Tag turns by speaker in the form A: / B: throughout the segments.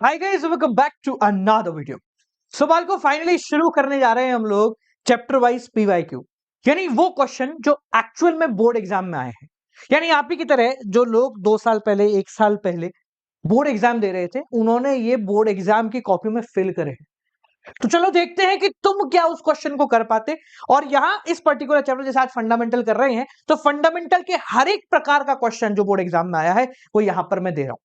A: Hi guys, welcome back to another video. सवाल को finally शुरू करने जा रहे हैं हम लोग चैप्टर वाइज पीवाईक्यू, यानी वो क्वेश्चन जो एक्चुअल में बोर्ड एग्जाम में आए हैं। यानी आप ही की तरह जो लोग 2 साल पहले 1 साल पहले बोर्ड एग्जाम दे रहे थे, उन्होंने ये बोर्ड एग्जाम की कॉपी में फिल करे हैं। तो चलो देखते हैं कि तुम क्या उस क्वेश्चन को कर पाते। और यहां इस पर्टिकुलर चैप्टर जैसे आज फंडामेंटल कर रहे हैं, तो फंडामेंटल के हर एक प्रकार का क्वेश्चन जो बोर्ड एग्जाम में आया है वो यहां पर मैं दे रहा हूं।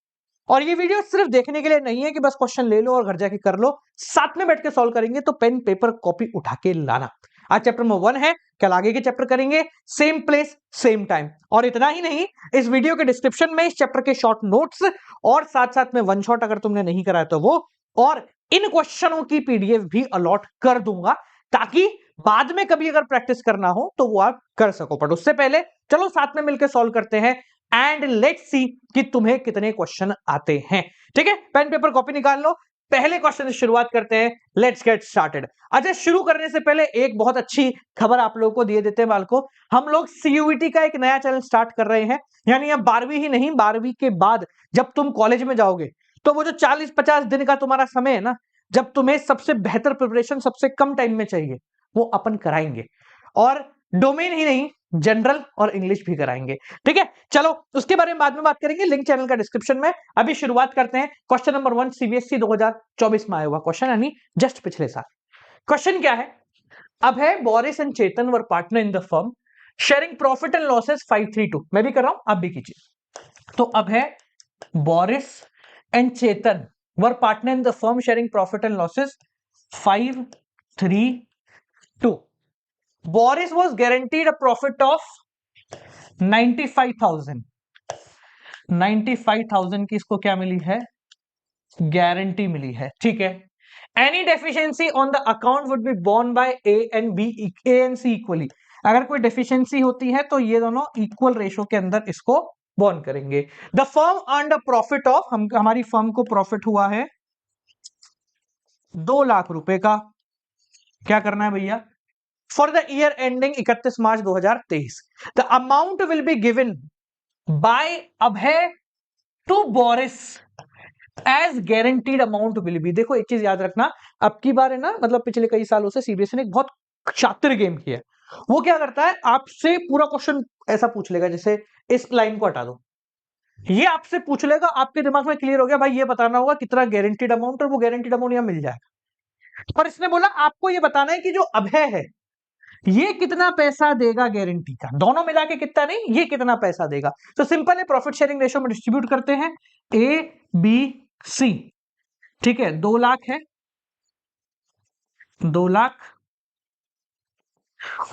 A: और ये वीडियो सिर्फ देखने के लिए नहीं है कि बस क्वेश्चन ले लो और घर जाके कर लो, साथ में बैठ के सॉल्व करेंगे। तो पेन पेपर कॉपी उठा के लाना। आज चैप्टर नंबर 1 है, कल आगे के चैप्टर करेंगे, सेम प्लेस सेम टाइम। और इतना ही नहीं, इस वीडियो के डिस्क्रिप्शन में इस चैप्टर के शॉर्ट नोट्स और साथ साथ में वन शॉट अगर तुमने नहीं कराया तो वो, और इन क्वेश्चनों की पीडीएफ भी अलॉट कर दूंगा, ताकि बाद में कभी अगर प्रैक्टिस करना हो तो वो आप कर सको। बट उससे पहले चलो साथ में मिलकर सॉल्व करते हैं एंड लेट्स सी कि तुम्हें कितने क्वेश्चन आते हैं। ठीक है, पेन पेपर कॉपी निकाल लो, पहले क्वेश्चन से शुरुआत करते हैं। Let's get started. अच्छा, शुरू करने से पहले एक बहुत अच्छी खबर आप लोगों को दिए देते हैं बालको। हम लोग सीयूईटी का एक नया चैनल स्टार्ट कर रहे हैं। यानी अब 12वीं ही नहीं, 12वीं के बाद जब तुम कॉलेज में जाओगे तो वो जो 40-50 दिन का तुम्हारा समय है ना, जब तुम्हें सबसे बेहतर प्रिपरेशन सबसे कम टाइम में चाहिए, वो अपन कराएंगे। और डोमेन ही नहीं, जनरल और इंग्लिश भी कराएंगे। ठीक है, चलो उसके बारे में बाद में बात करेंगे, लिंक चैनल का डिस्क्रिप्शन में। अभी शुरुआत करते हैं। क्वेश्चन नंबर 1 सीबीएसई 2024 में आया हुआ क्वेश्चन, यानी जस्ट पिछले साल। क्वेश्चन क्या है? अब है Boris and Chetan were partner in the firm sharing profit and losses 532। मैं भी कर रहा हूं, आप भी कीजिए। तो अब है Boris and Chetan were partner in the firm sharing profit and losses 532। Boris was guaranteed a profit of 95,000। 95,000 की इसको क्या मिली है? गारंटी मिली है। ठीक है, any deficiency on the account would be borne by A and C equally. अगर कोई डेफिशिएंसी होती है तो ये दोनों इक्वल रेशो के अंदर इसको बोर्न करेंगे। The firm earned a profit of, हमारी फर्म को प्रॉफिट हुआ है 2 लाख रुपए का। क्या करना है भैया? For the year ending 31 March 2023, the amount will be given by Abhay to Boris as guaranteed amount will be। देखो एक चीज याद रखना, अब की बार है ना, मतलब पिछले कई सालों से सीबीएसई ने एक बहुत शातिर गेम किया है। वो क्या करता है, आपसे पूरा क्वेश्चन ऐसा पूछ लेगा, जैसे इस लाइन को हटा दो, ये आपसे पूछ लेगा, आपके दिमाग में क्लियर हो गया भाई, ये बताना होगा कितना गारंटीड अमाउंट, और वो गारंटीड अमाउंट यहां मिल जाएगा। और इसने बोला आपको ये बताना है कि जो अभय है ये कितना पैसा देगा गारंटी का, दोनों मिला के कितना नहीं, ये कितना पैसा देगा। तो सिंपल है, प्रॉफिट शेयरिंग रेशो में डिस्ट्रीब्यूट करते हैं ए बी सी। ठीक है, 2 लाख है, 2 लाख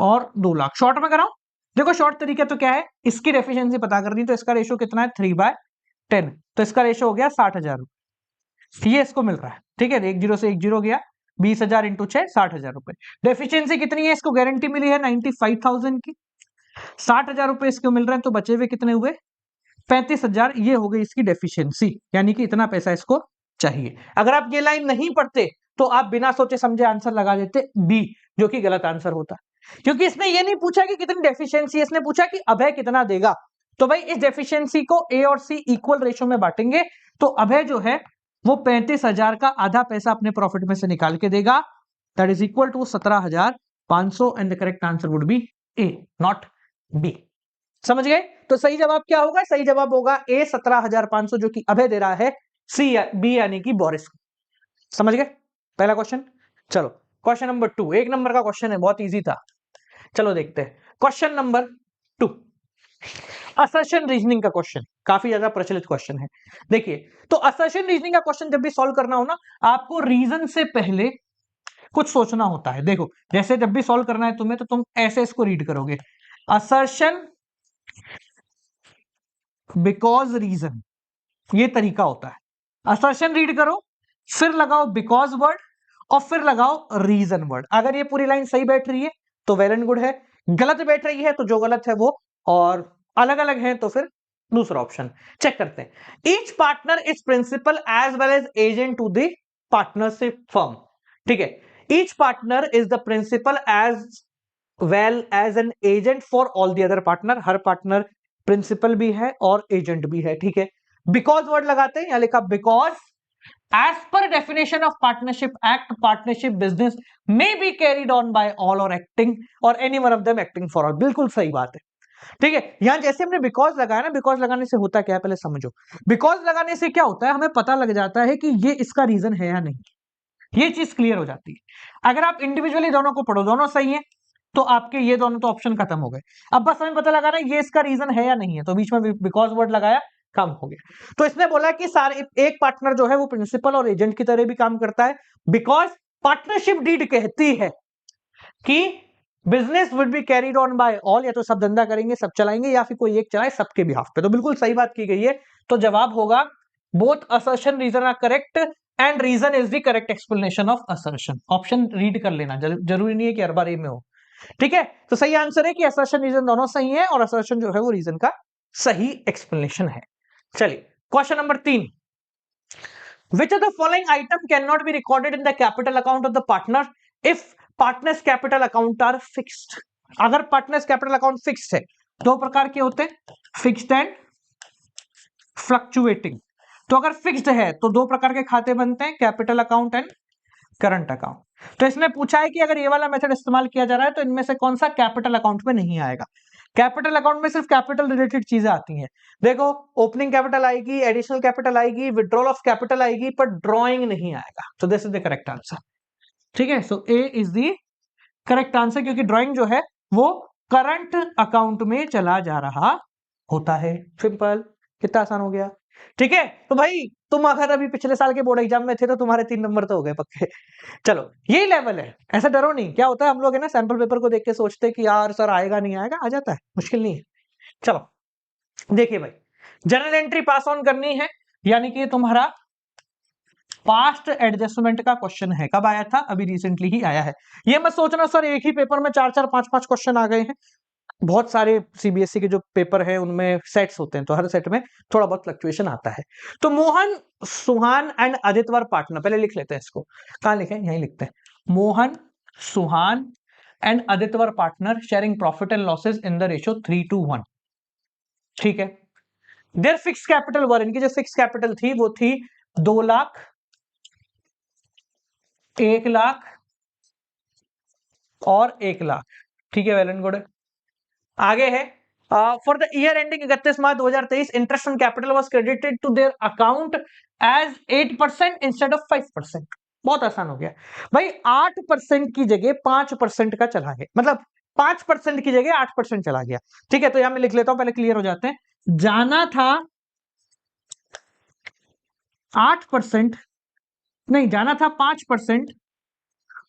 A: और 2 लाख। शॉर्ट में कराऊं? देखो शॉर्ट तरीका तो क्या है, इसकी डेफिशिएंसी पता करनी, तो इसका रेशो कितना है 3/10, तो इसका रेशो हो गया 60,000 रुपए, ये इसको मिल रहा है। ठीक है, 1 0 से 1 0 गया, 20,000 इंटू 6 60,000 रुपए। डेफिशिएंसी कितनी है? इसको गारंटी मिली है 95,000 की, 60,000 रुपए इसको मिल रहे हैं, तो बचे हुए कितने हुए? 35,000। ये हो गई इसकी डेफिशिएंसी, यानी कि इतना पैसा इसको चाहिए। अगर आप ये लाइन नहीं पढ़ते तो आप बिना सोचे समझे आंसर लगा देते बी, जो कि गलत आंसर होता, क्योंकि इसने ये नहीं पूछा कि कितनी डेफिशिएंसी, इसने पूछा कि अभय कितना देगा। तो भाई इस डेफिशिएंसी को ए और सी इक्वल रेशो में बांटेंगे, तो अभय जो है वो 35,000 का आधा पैसा अपने प्रॉफिट में से निकाल के देगा, that is equal to 17,500, and the correct answer would be A, not B. समझ गए? तो सही जवाब क्या होगा? सही जवाब होगा ए 17,500, जो कि अभय दे रहा है, सी बी यानी कि बोरिस को। समझ गए पहला क्वेश्चन? चलो क्वेश्चन नंबर 2, 1 नंबर का क्वेश्चन है, बहुत इजी था। चलो देखते हैं क्वेश्चन नंबर 2, असर्शन रीजनिंग का क्वेश्चन, काफी ज्यादा प्रचलित क्वेश्चन है। देखिए, तो असर्शन रीजनिंग का क्वेश्चन जब भी सॉल्व करना हो ना, आपको रीजन से पहले कुछ सोचना होता है। देखो जैसे जब भी सॉल्व करना है तुम्हें, तो तुम ऐसे इसको रीड करोगे, असर्शन बिकॉज रीजन, ये तरीका होता है। असर्शन रीड करो, फिर लगाओ बिकॉज वर्ड, और फिर लगाओ रीजन वर्ड। अगर ये पूरी लाइन सही बैठ रही है तो वेल एंड गुड है, गलत बैठ रही है तो जो गलत है वो, और अलग अलग है तो फिर दूसरा ऑप्शन। चेक करते हैं। Each partner is principal as well as agent to the partnership firm. ठीक है, each partner is the principal as well as an agent for all the other partner. हर पार्टनर प्रिंसिपल भी है और agent भी है। ठीक है, बिकॉज वर्ड लगाते हैं, यहां लिखा because As per definition of Partnership Act, partnership business may be carried on by all or any one of them acting for all. बिल्कुल सही बात है, ठीक है। यहां जैसे हमने बिकॉज लगाया ना, बिकॉज लगाने से होता क्या है पहले समझो। बिकॉज लगाने से क्या होता है, हमें पता लग जाता है कि ये इसका रीजन है या नहीं, ये चीज क्लियर हो जाती है। अगर आप इंडिविजुअली दोनों को पढ़ो, दोनों सही है, तो आपके ये दोनों तो ऑप्शन खत्म हो गए। अब बस हमें पता लगा रहा है ये इसका रीजन है या नहीं है, तो बीच में बिकॉज वर्ड लगाया, काम हो गया। तो इसने बोला कि सारे एक पार्टनर जो है वो प्रिंसिपल और एजेंट की तरह भी काम करता है, बिकॉज पार्टनरशिप डीड कहती है कि business would be carried on by all, या तो सब धंधा करेंगे, सब चलाएंगे, या फिर कोई एक चलाए सबके बिहाफ पे। तो बिल्कुल सही बात की गई है। तो जवाब होगा both assertion reason are correct and reason is the correct explanation of assertion. Option read कर लेना, जरूरी नहीं है कि हर बार ए में हो, ठीक है। तो सही आंसर है कि असर्शन रीजन दोनों सही है, और असर्शन जो है वो रीजन का सही एक्सप्लेनेशन है। चलिए question number 3, which of the following item cannot be recorded in the capital account of the partner if partners capital account are fixed? अगर पार्टनर्स कैपिटल अकाउंट फिक्स्ड है, दो प्रकार के होते हैं, फिक्स्ड एंड फ्लक्चुएटिंग। तो अगर फिक्स्ड है तो दो प्रकार के खाते बनते हैं, capital account and current account. तो इसने पूछा है कि अगर ये वाला मेथड इस्तेमाल किया जा रहा है तो इनमें से कौन सा कैपिटल अकाउंट में नहीं आएगा। कैपिटल अकाउंट में सिर्फ कैपिटल रिलेटेड चीजें आती हैं। देखो, ओपनिंग कैपिटल आएगी, एडिशनल कैपिटल आएगी, विड्रॉल ऑफ कैपिटल आएगी, पर ड्रॉइंग नहीं आएगा। तो this is the correct answer, ठीक है। सो ए इज द करेक्ट आंसर, क्योंकि ड्रॉइंग जो है वो करंट अकाउंट में चला जा रहा होता है। सिंपल, कितना आसान हो गया, ठीक है। तो भाई तुम अगर अभी पिछले साल के बोर्ड एग्जाम में थे तो तुम्हारे 3 नंबर तो हो गए पक्के। चलो यही लेवल है, ऐसा डरो नहीं। क्या होता है, हम लोग है ना सैंपल पेपर को देख के सोचते हैं कि यार सर आएगा नहीं आएगा, आ जाता है, मुश्किल नहीं है। चलो देखिए भाई, जनरल एंट्री पास ऑन करनी है, यानी कि तुम्हारा पास्ट एडजस्टमेंट का क्वेश्चन है। कब आया था, अभी रिसेंटली ही आया है। ये मत सोचना सर एक ही पेपर में 4-4 5-5 क्वेश्चन आ गए हैं। बहुत सारे सीबीएसई के जो पेपर है उनमें सेट्स होते हैं, तो हर सेट में थोड़ा बहुत फ्लक्चुएशन आता है। तो मोहन, सुहान एंड आदित्य पार्टनर, पहले लिख लेते हैं इसको। कहां लिखें, यहीं लिखते हैं। Mohan, Suhan and Aditya partner sharing profit and losses in the ratio 3:1, ठीक है। देयर फिक्स कैपिटल वर, इनकी जो फिक्स कैपिटल थी वो थी 2 लाख, 1 लाख और 1 लाख, ठीक है। Well and good. आगे है, for the year ending 31 March 2023 interest on capital was credited to their account as 8% instead of 5%। बहुत आसान हो गया भाई, 8% की जगह 5% का चला गया, मतलब 5% की जगह 8% चला गया, ठीक है। तो यहां मैं लिख लेता हूं, पहले क्लियर हो जाते हैं। जाना था 8%, नहीं जाना था 5%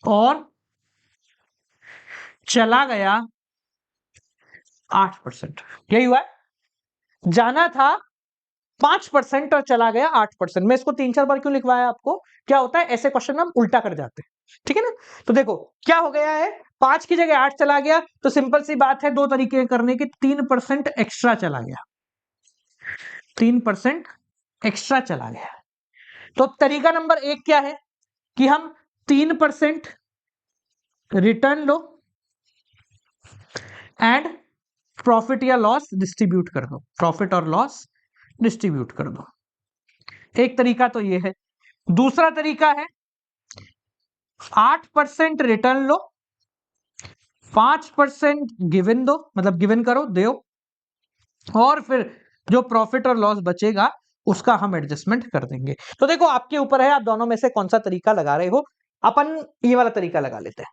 A: और चला गया 8%, यही हुआ है। जाना था 5% और चला गया 8%। मैं इसको 3-4 बार क्यों लिखवाया आपको, क्या होता है ऐसे क्वेश्चन में हम उल्टा कर जाते हैं, ठीक है ना। तो देखो क्या हो गया है, 5 की जगह 8 चला गया, तो सिंपल सी बात है, दो तरीके करने की, 3% एक्स्ट्रा चला गया, 3% एक्स्ट्रा चला गया। तो तरीका नंबर 1 क्या है कि हम 3% रिटर्न लो एंड प्रॉफिट या लॉस डिस्ट्रीब्यूट कर दो, प्रॉफिट और लॉस डिस्ट्रीब्यूट कर दो। एक तरीका तो ये है। दूसरा तरीका है 8% रिटर्न लो, 5% गिवन दो, मतलब गिवन करो, दो, और फिर जो प्रॉफिट और लॉस बचेगा उसका हम एडजस्टमेंट कर देंगे। तो देखो आपके ऊपर है, आप दोनों में से कौन सा तरीका लगा रहे हो। अपन ये वाला तरीका लगा लेते हैं,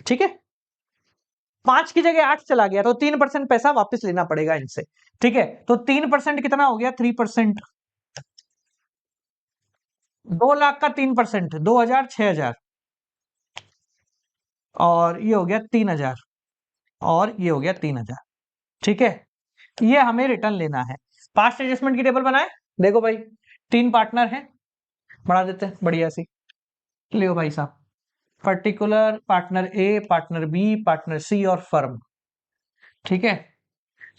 A: ठीक है। 5 की जगह 8 चला गया तो 3% पैसा वापस लेना पड़ेगा इनसे, ठीक है। तो 3% कितना हो गया, 3%, 2 लाख का 3%, 2,000, 6,000, और ये हो गया 3,000, और ये हो गया 3,000, ठीक है। ये हमें रिटर्न लेना है। पास्ट एडजस्टमेंट की टेबल बनाए, देखो भाई 3 पार्टनर हैं, बना देते हैं बढ़िया सी। लियो भाई साहब, पर्टिकुलर, पार्टनर ए, पार्टनर बी, पार्टनर सी और फर्म, ठीक है।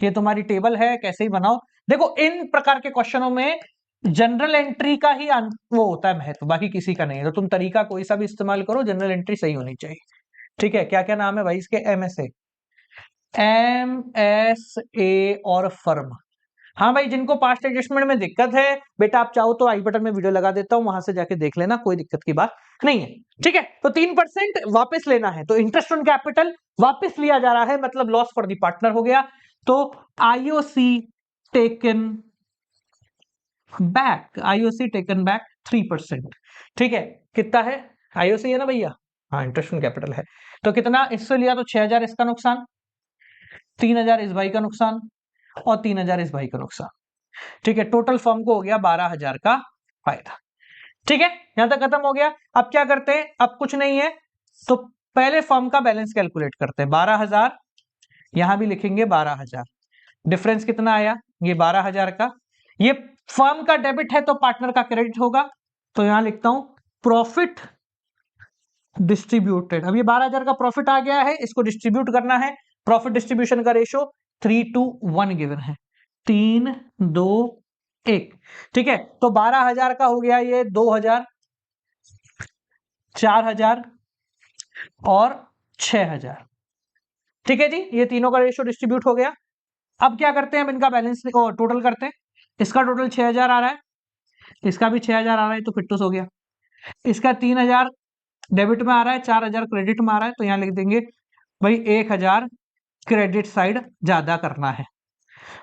A: ये तुम्हारी टेबल है, कैसे ही बनाओ। देखो इन प्रकार के क्वेश्चनों में जनरल एंट्री का ही वो होता है महत्व, बाकी किसी का नहीं है। तो तुम तरीका कोई सा भी इस्तेमाल करो, जनरल एंट्री सही होनी चाहिए, ठीक है। क्या क्या नाम है भाई इसके, एमएसए, एमएसए और फर्म। हाँ भाई, जिनको पास्ट एडजस्टमेंट में दिक्कत है बेटा, आप चाहो तो आई बटन में वीडियो लगा देता हूं, वहां से जाके देख लेना, कोई दिक्कत की बात नहीं है। ठीक है, तो 3% वापस लेना है, तो इंटरेस्ट ऑन कैपिटल वापस लिया जा रहा है, मतलब लॉस फॉर दी पार्टनर हो गया। तो IOC taken back, IOC taken back 3%। ठीक है, कितना है? आईओसी है ना भैया, हाँ इंटरेस्ट ऑन कैपिटल है। तो कितना इससे लिया? तो 6000 इसका नुकसान, 3000 इस भाई का नुकसान, और 3000 इस भाई का नुकसान। ठीक है, टोटल फर्म को हो गया 12000 का फायदा। ठीक है, यहां तक खत्म हो गया। अब क्या करते हैं? अब कुछ नहीं है, तो पहले फर्म का बैलेंस कैलकुलेट करते हैं। 12000, यहां भी लिखेंगे 12000। डिफरेंस कितना आया? ये 12000 का। ये फर्म का डेबिट है तो पार्टनर का क्रेडिट होगा, तो यहां लिखता हूं प्रॉफिट डिस्ट्रीब्यूटेड। अब ये 12000 का प्रॉफिट आ गया है, इसको डिस्ट्रीब्यूट करना है। प्रॉफिट डिस्ट्रीब्यूशन का रेशो 3:1 गिवन है, 3:2:1। ठीक है, तो 12000 का हो गया ये 2000, 4000 और 6000। ठीक है जी, ये तीनों का रेशो डिस्ट्रीब्यूट हो गया। अब क्या करते हैं? हम इनका बैलेंस टोटल करते हैं। इसका टोटल 6000 आ रहा है, इसका भी 6000 आ रहा है, तो फिट्टूस हो गया। इसका 3000 डेबिट में आ रहा है, 4000 क्रेडिट में आ रहा है, तो यहां लिख देंगे भाई 1000 क्रेडिट साइड ज्यादा करना है।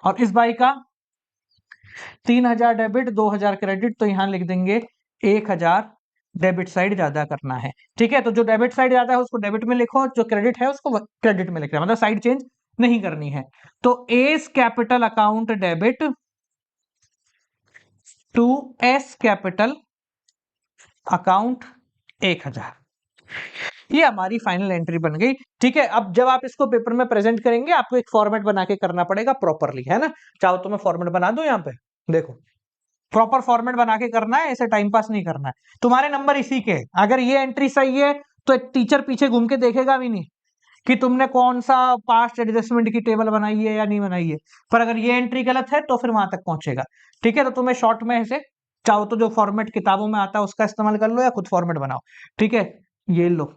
A: और इस भाई का 3000 डेबिट, 2000 क्रेडिट, तो यहां लिख देंगे 1000 डेबिट साइड ज्यादा करना है। ठीक है, तो जो डेबिट साइड ज्यादा है उसको डेबिट में लिखो, जो क्रेडिट है उसको क्रेडिट में लिखना है, मतलब साइड चेंज नहीं करनी है। तो S capital account debit to S capital account 1000, ये हमारी फाइनल एंट्री बन गई। ठीक है, अब जब आप इसको पेपर में प्रेजेंट करेंगे, आपको एक फॉर्मेट बना के करना पड़ेगा प्रॉपरली, है ना? चाहो तो मैं फॉर्मेट बना दूं, यहाँ पे देखो, प्रॉपर फॉर्मेट बना के करना है, ऐसे टाइम पास नहीं करना है। तुम्हारे नंबर इसी के, अगर ये एंट्री सही है तो एक टीचर पीछे घूम के देखेगा भी नहीं कि तुमने कौन सा पास्ट एडजस्टमेंट की टेबल बनाई है या नहीं बनाई है। पर अगर ये एंट्री गलत है तो फिर वहां तक पहुंचेगा। ठीक है, तो तुम्हें शॉर्ट में ऐसे, चाहो तो जो फॉर्मेट किताबों में आता है उसका इस्तेमाल कर लो, या खुद फॉर्मेट बनाओ। ठीक है, ये लो।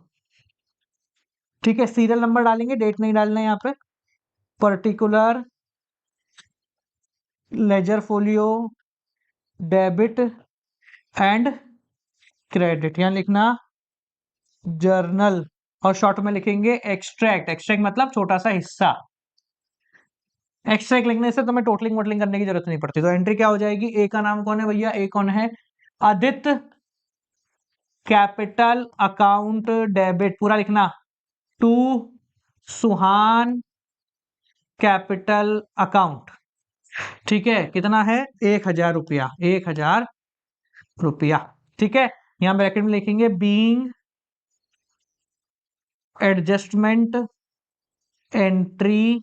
A: ठीक है, सीरियल नंबर डालेंगे, डेट नहीं डालना है यहाँ पे। Particular ledger folio debit and credit, यहां लिखना जर्नल, और शॉर्ट में लिखेंगे एक्सट्रैक्ट। एक्सट्रैक्ट मतलब छोटा सा हिस्सा। एक्सट्रैक्ट लिखने से तुम्हें टोटलिंग वोटलिंग करने की जरूरत नहीं पड़ती। तो एंट्री क्या हो जाएगी? ए का नाम कौन है भैया? ए कौन है? आदित्य कैपिटल अकाउंट डेबिट, पूरा लिखना, टू सुहान कैपिटल अकाउंट। ठीक है, कितना है? 1000 रुपया, 1000 रुपया। ठीक है, यहां ब्रैकेट में लिखेंगे बीइंग एडजस्टमेंट एंट्री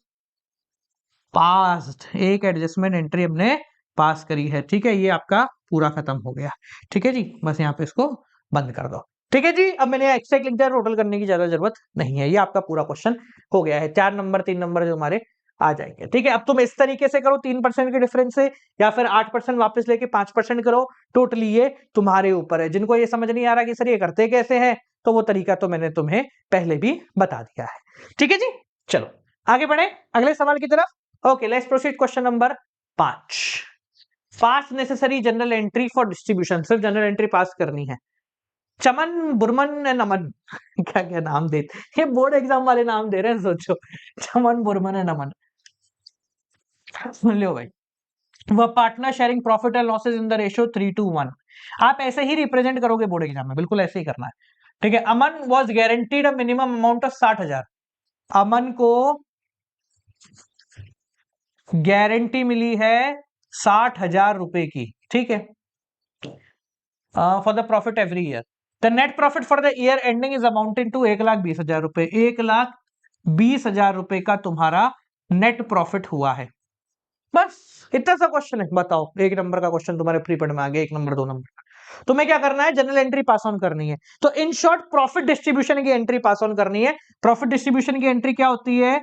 A: पास्ड, एक एडजस्टमेंट एंट्री हमने पास करी है। ठीक है, ये आपका पूरा खत्म हो गया। ठीक है जी, बस यहाँ पे इसको बंद कर दो। ठीक है जी, अब मैंने एक्स्ट्रा लिख दिया, टोटल करने की ज्यादा जरूरत नहीं है। ये आपका पूरा क्वेश्चन हो गया है। 4 नंबर 3 नंबर जो हमारे आ जाएंगे। ठीक है, अब तुम इस तरीके से करो 3% के डिफरेंस से, या फिर 8% वापस लेके 5% करो। टोटली ये तुम्हारे ऊपर है। जिनको ये समझ नहीं आ रहा कि सर ये करते कैसे हैं, तो वो तरीका तो मैंने तुम्हें पहले भी बता दिया है। ठीक है जी, चलो आगे बढ़े अगले सवाल की तरफ। Okay, let's proceed. Question number 5। Pass necessary general entry for distribution, सिर्फ जनरल एंट्री पास करनी है। चमन, बुरमन एंड अमन क्या क्या नाम देते, ये बोर्ड एग्जाम वाले नाम दे रहे हैं, सोचो। चमन, बुरमन एंड अमन। लो भाई, वह partner sharing profit and losses in the ratio 3:1। आप ऐसे ही रिप्रेजेंट करोगे बोर्ड एग्जाम में, बिल्कुल ऐसे ही करना है। ठीक है, Aman was guaranteed a minimum amount of 60,000। Aman को गारंटी मिली है 60,000 रुपए की। ठीक है, for the profit every year. The net profit for the year ending is amounting to 1,20,000 रुपए। 1,20,000 रुपए का तुम्हारा नेट प्रॉफिट हुआ है। बस इतना सा क्वेश्चन है। बताओ, एक नंबर का क्वेश्चन तुम्हारे प्री पढ़ में आ गया, 1 नंबर 2 नंबर का। तुम्हें क्या करना है? जनरल एंट्री पास ऑन करनी है। तो इन शॉर्ट प्रॉफिट डिस्ट्रीब्यूशन की एंट्री पास ऑन करनी है। प्रॉफिट डिस्ट्रीब्यूशन की एंट्री क्या होती है?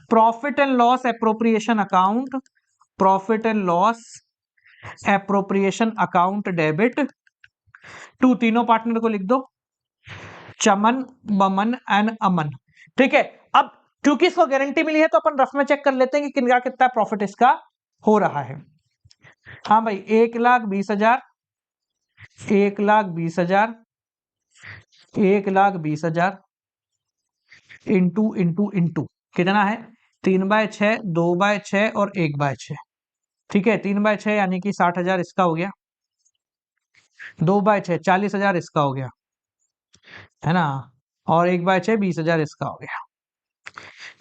A: Profit and loss appropriation account, profit and loss appropriation account debit to, तीनों पार्टनर को लिख दो, चमन, बमन एंड अमन। ठीक है, अब क्योंकि इसको गारंटी मिली है तो अपन रफ में चेक कर लेते हैं कि किनका कितना प्रॉफिट इसका हो रहा है। हाँ भाई, 1,20,000, 1,20,000, 1,20,000 इंटू इंटू इंटू कितना है? 3/6, 2/6 और 1/6। ठीक है, 3/6 यानी कि 60,000 इसका हो गया, 2/6 40,000 इसका हो गया, है ना, और 1/6 20,000 इसका हो गया।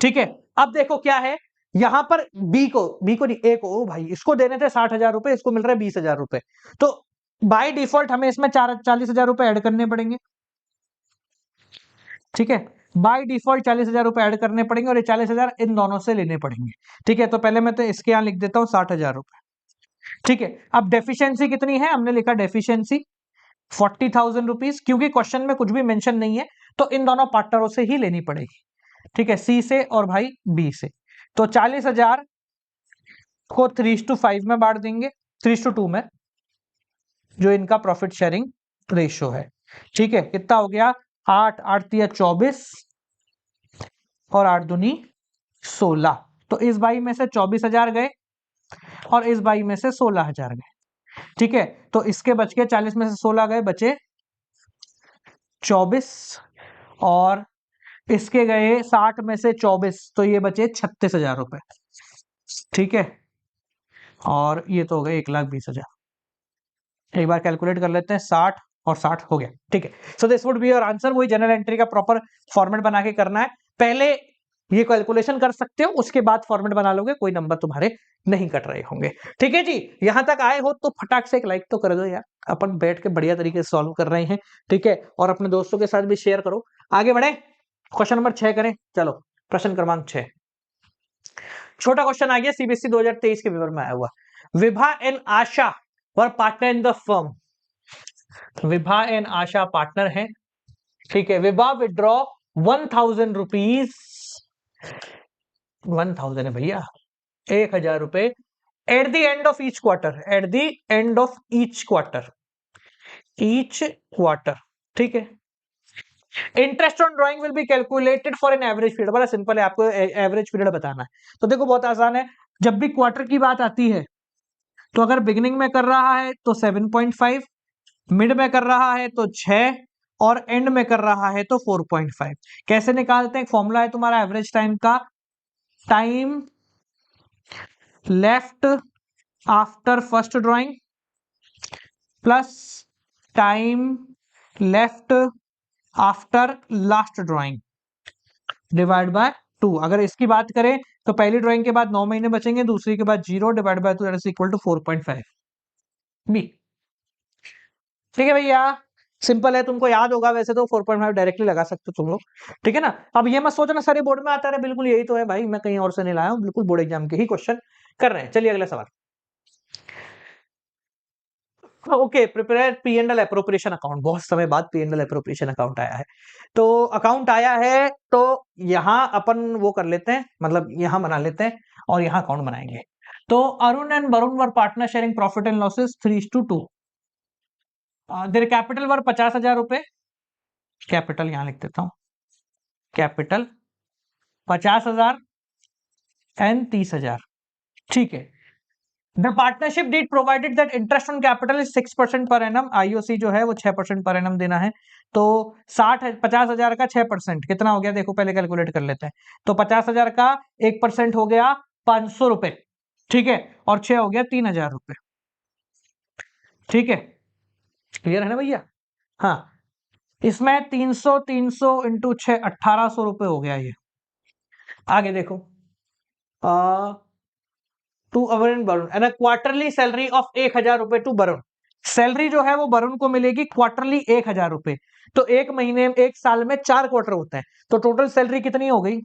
A: ठीक है, अब देखो क्या है यहां पर, बी को नहीं, ए को। ओ भाई, इसको देने थे 60,000 रुपए, इसको मिल रहा है 20,000 रुपए, तो बाय डिफॉल्ट हमें इसमें 40,000 रुपए ऐड करने पड़ेंगे। ठीक है, बाय डिफॉल्ट 40,000 रुपए ऐड करने पड़ेंगे और ये 40,000 इन दोनों से लेने पड़ेंगे। ठीक है, तो पहले मैं तो इसके यहां लिख देता हूं 60,000 रुपए। ठीक है, अब डेफिशिएंसी कितनी है? हमने लिखा डेफिशिएंसी 40,000 रुपीज, क्योंकि क्वेश्चन में कुछ भी मेंशन नहीं है तो इन दोनों पार्टनरों से ही लेनी पड़ेगी। ठीक है, सी से और भाई बी से। तो 40,000 को 3:5 में बांट देंगे, 3:2 में, जो इनका प्रॉफिट शेयरिंग रेशियो है। ठीक है, कितना हो गया? 8 8 तिया 24 और 8 दूनी 16। तो इस बाई में से 24,000 गए और इस बाई में से 16,000 गए। ठीक है, तो इसके बच के 40 में से 16 गए, बचे 24, और इसके गए 60 में से 24, तो ये बचे 36,000 रुपए। ठीक है, और ये तो हो गए 1,20,000। एक बार कैलकुलेट कर लेते हैं, 60 और 60 हो गया। ठीक है, so this would be your answer. वही जनरल एंट्री का प्रॉपर फॉर्मेट बना के करना है, पहले ये कैलकुलेशन कर सकते हो, उसके बाद फॉर्मेट बना लोगे, कोई नंबर तुम्हारे नहीं कट रहे होंगे। ठीक है जी, यहां तक आए हो तो फटाक से एक लाइक तो कर दो यार, अपन बैठ के बढ़िया तरीके से सॉल्व कर रहे हैं। ठीक है, और अपने दोस्तों के साथ भी शेयर करो। आगे बढ़े, क्वेश्चन नंबर 6 करें। चलो, प्रश्न क्रमांक 6, छोटा क्वेश्चन आ गया, सीबीएसई 2023 के पेपर में आया हुआ। Vibha and Asha were partner in the firm. Vibha and Asha partner हैं। ठीक है, विभा विड्रॉ 1,000 रुपीज, 1,000 है भैया, 1,000 रुपए at the end of each quarter, at the end of each quarter, each quarter. ठीक है, interest on drawing will be calculated for an average period. बड़ा simple है, आपको एवरेज पीरियड बताना है। तो देखो बहुत आसान है, जब भी क्वार्टर की बात आती है तो अगर बिगिनिंग में कर रहा है तो 7.5, मिड में कर रहा है तो 6, और एंड में कर रहा है तो 4.5। कैसे निकालते हैं? फॉर्मूला है तुम्हारा एवरेज टाइम का, time left after first drawing plus time left after last drawing divide by 2। अगर इसकी बात करें तो पहली ड्राइंग के बाद 9 महीने बचेंगे, दूसरी के बाद 0 divide by 2 that is equal to 4.5 B. ठीक है भैया, सिंपल है, तुमको याद होगा वैसे तो 4.5 डायरेक्टली लगा सकते हो तुम लोग। ठीक है ना, अब ये मत सोचना सारे बोर्ड में आता है, बिल्कुल यही तो है भाई, मैं कहीं और से नहीं लाया हूं, बिल्कुल बोर्ड एग्जाम के ही क्वेश्चन कर रहे हैं। चलिए अगला सवाल। Okay, prepare P and L appropriation account. बहुत समय बाद P and L appropriation account आया है, तो अकाउंट आया है तो यहां अपन वो कर लेते हैं, मतलब यहां बना लेते हैं और यहां अकाउंट बनाएंगे। तो Arun and Varun were partner sharing profit and losses 3:2। Their capital were 50,000 रुपए, कैपिटल यहां लिख देता हूं, कैपिटल 50,000 एंड 30,000। ठीक है, the partnership deed provided that interest on capital is 6% per annum, IOC जो है वो 6% पर एनम देना है। तो 50,000 का 6% कितना हो गया? देखो पहले कैलकुलेट कर लेते हैं। तो 50,000 का 1% हो गया 500 रुपए। ठीक है, और 6 हो गया 3,000 रुपए। ठीक है, क्लियर है ना भैया? हाँ, इसमें 300 इंटू 6 1,800 रुपए हो गया ये। आगे देखो, to Arun Varun and quarterly salary of 1,000 रुपए टू वरुण। सैलरी जो है वो वरुण को मिलेगी क्वार्टरली 1,000 रुपए। तो एक महीने, एक साल में 4 क्वार्टर होते हैं, तो टोटल सैलरी कितनी हो गई?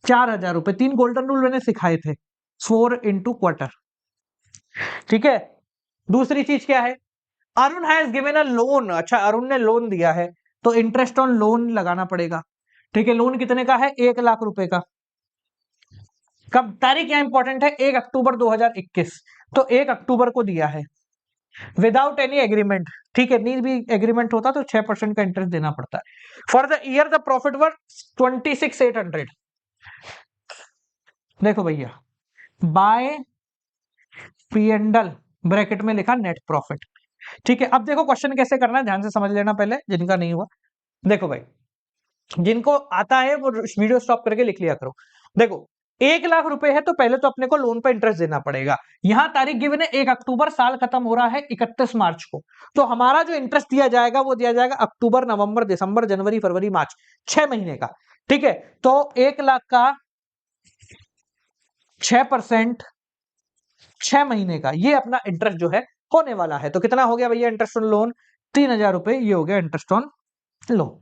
A: 4,000 रुपए। 3 गोल्डन रूल मैंने सिखाए थे, 4 इंटू क्वार्टर। ठीक है, दूसरी चीज क्या है? Arun has given a loan. अच्छा, अरुण ने लोन दिया है तो इंटरेस्ट ऑन लोन लगाना पड़ेगा। ठीक है, लोन कितने का है? 1,00,000 रुपए का। कब? तारीख क्या इंपॉर्टेंट है, 1 अक्टूबर 2021। तो 1 अक्टूबर को दिया है विदाउट एनी एग्रीमेंट। ठीक है, नहीं भी एग्रीमेंट होता तो 6% का इंटरेस्ट देना पड़ता है। For the year the profit were 26,800। देखो भैया, by P and L bracket में लिखा नेट प्रॉफिट। ठीक है, अब देखो क्वेश्चन कैसे करना है, ध्यान से समझ लेना पहले, जिनका नहीं हुआ। देखो भाई, जिनको आता है वो वीडियो स्टॉप करके लिख लिया करो। देखो 1 लाख रुपए है तो पहले तो अपने को लोन पे इंटरेस्ट देना पड़ेगा। यहां तारीख गिवन है 1 अक्टूबर, साल खत्म हो रहा है 31 मार्च को। तो हमारा जो इंटरेस्ट दिया जाएगा वो दिया जाएगा अक्टूबर, नवंबर, दिसंबर, जनवरी, फरवरी, मार्च, 6 महीने का। ठीक है, तो 1 लाख का 6%, 6 महीने का, ये अपना इंटरेस्ट जो है होने वाला है। तो कितना हो गया भैया इंटरेस्ट ऑन लोन? 3,000 रुपए, ये हो गया इंटरेस्ट ऑन लोन।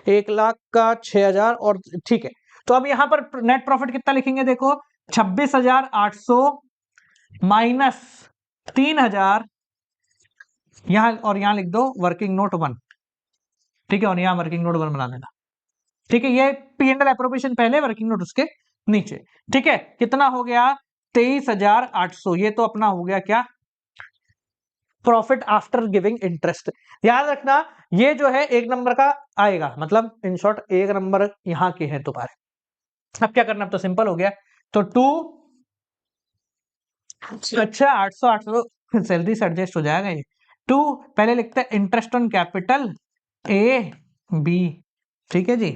A: 1 लाख का 6,000 और ठीक है। तो अब यहां पर नेट प्रॉफिट कितना लिखेंगे? देखो 26,800 माइनस 3,000, यहां और यहां लिख दो वर्किंग नोट 1। ठीक है, और यहां वर्किंग नोट 1 बना देना। ठीक है, ये पी एंड एल एप्रोप्रिएशन पहले, वर्किंग नोट उसके नीचे। ठीक है, कितना हो गया? 23,800। ये तो अपना हो गया क्या? Profit after giving interest. याद रखना ये जो है 1 नंबर का आएगा, मतलब इन शॉर्ट 1 नंबर यहां के हैं तुम्हारे। अब क्या करना? अब तो सिंपल हो गया। तो 2, अच्छा 800 सैलरी से एडजस्ट हो जाएगा ये। 2 पहले लिखते हैं interest on capital A B. ठीक है जी,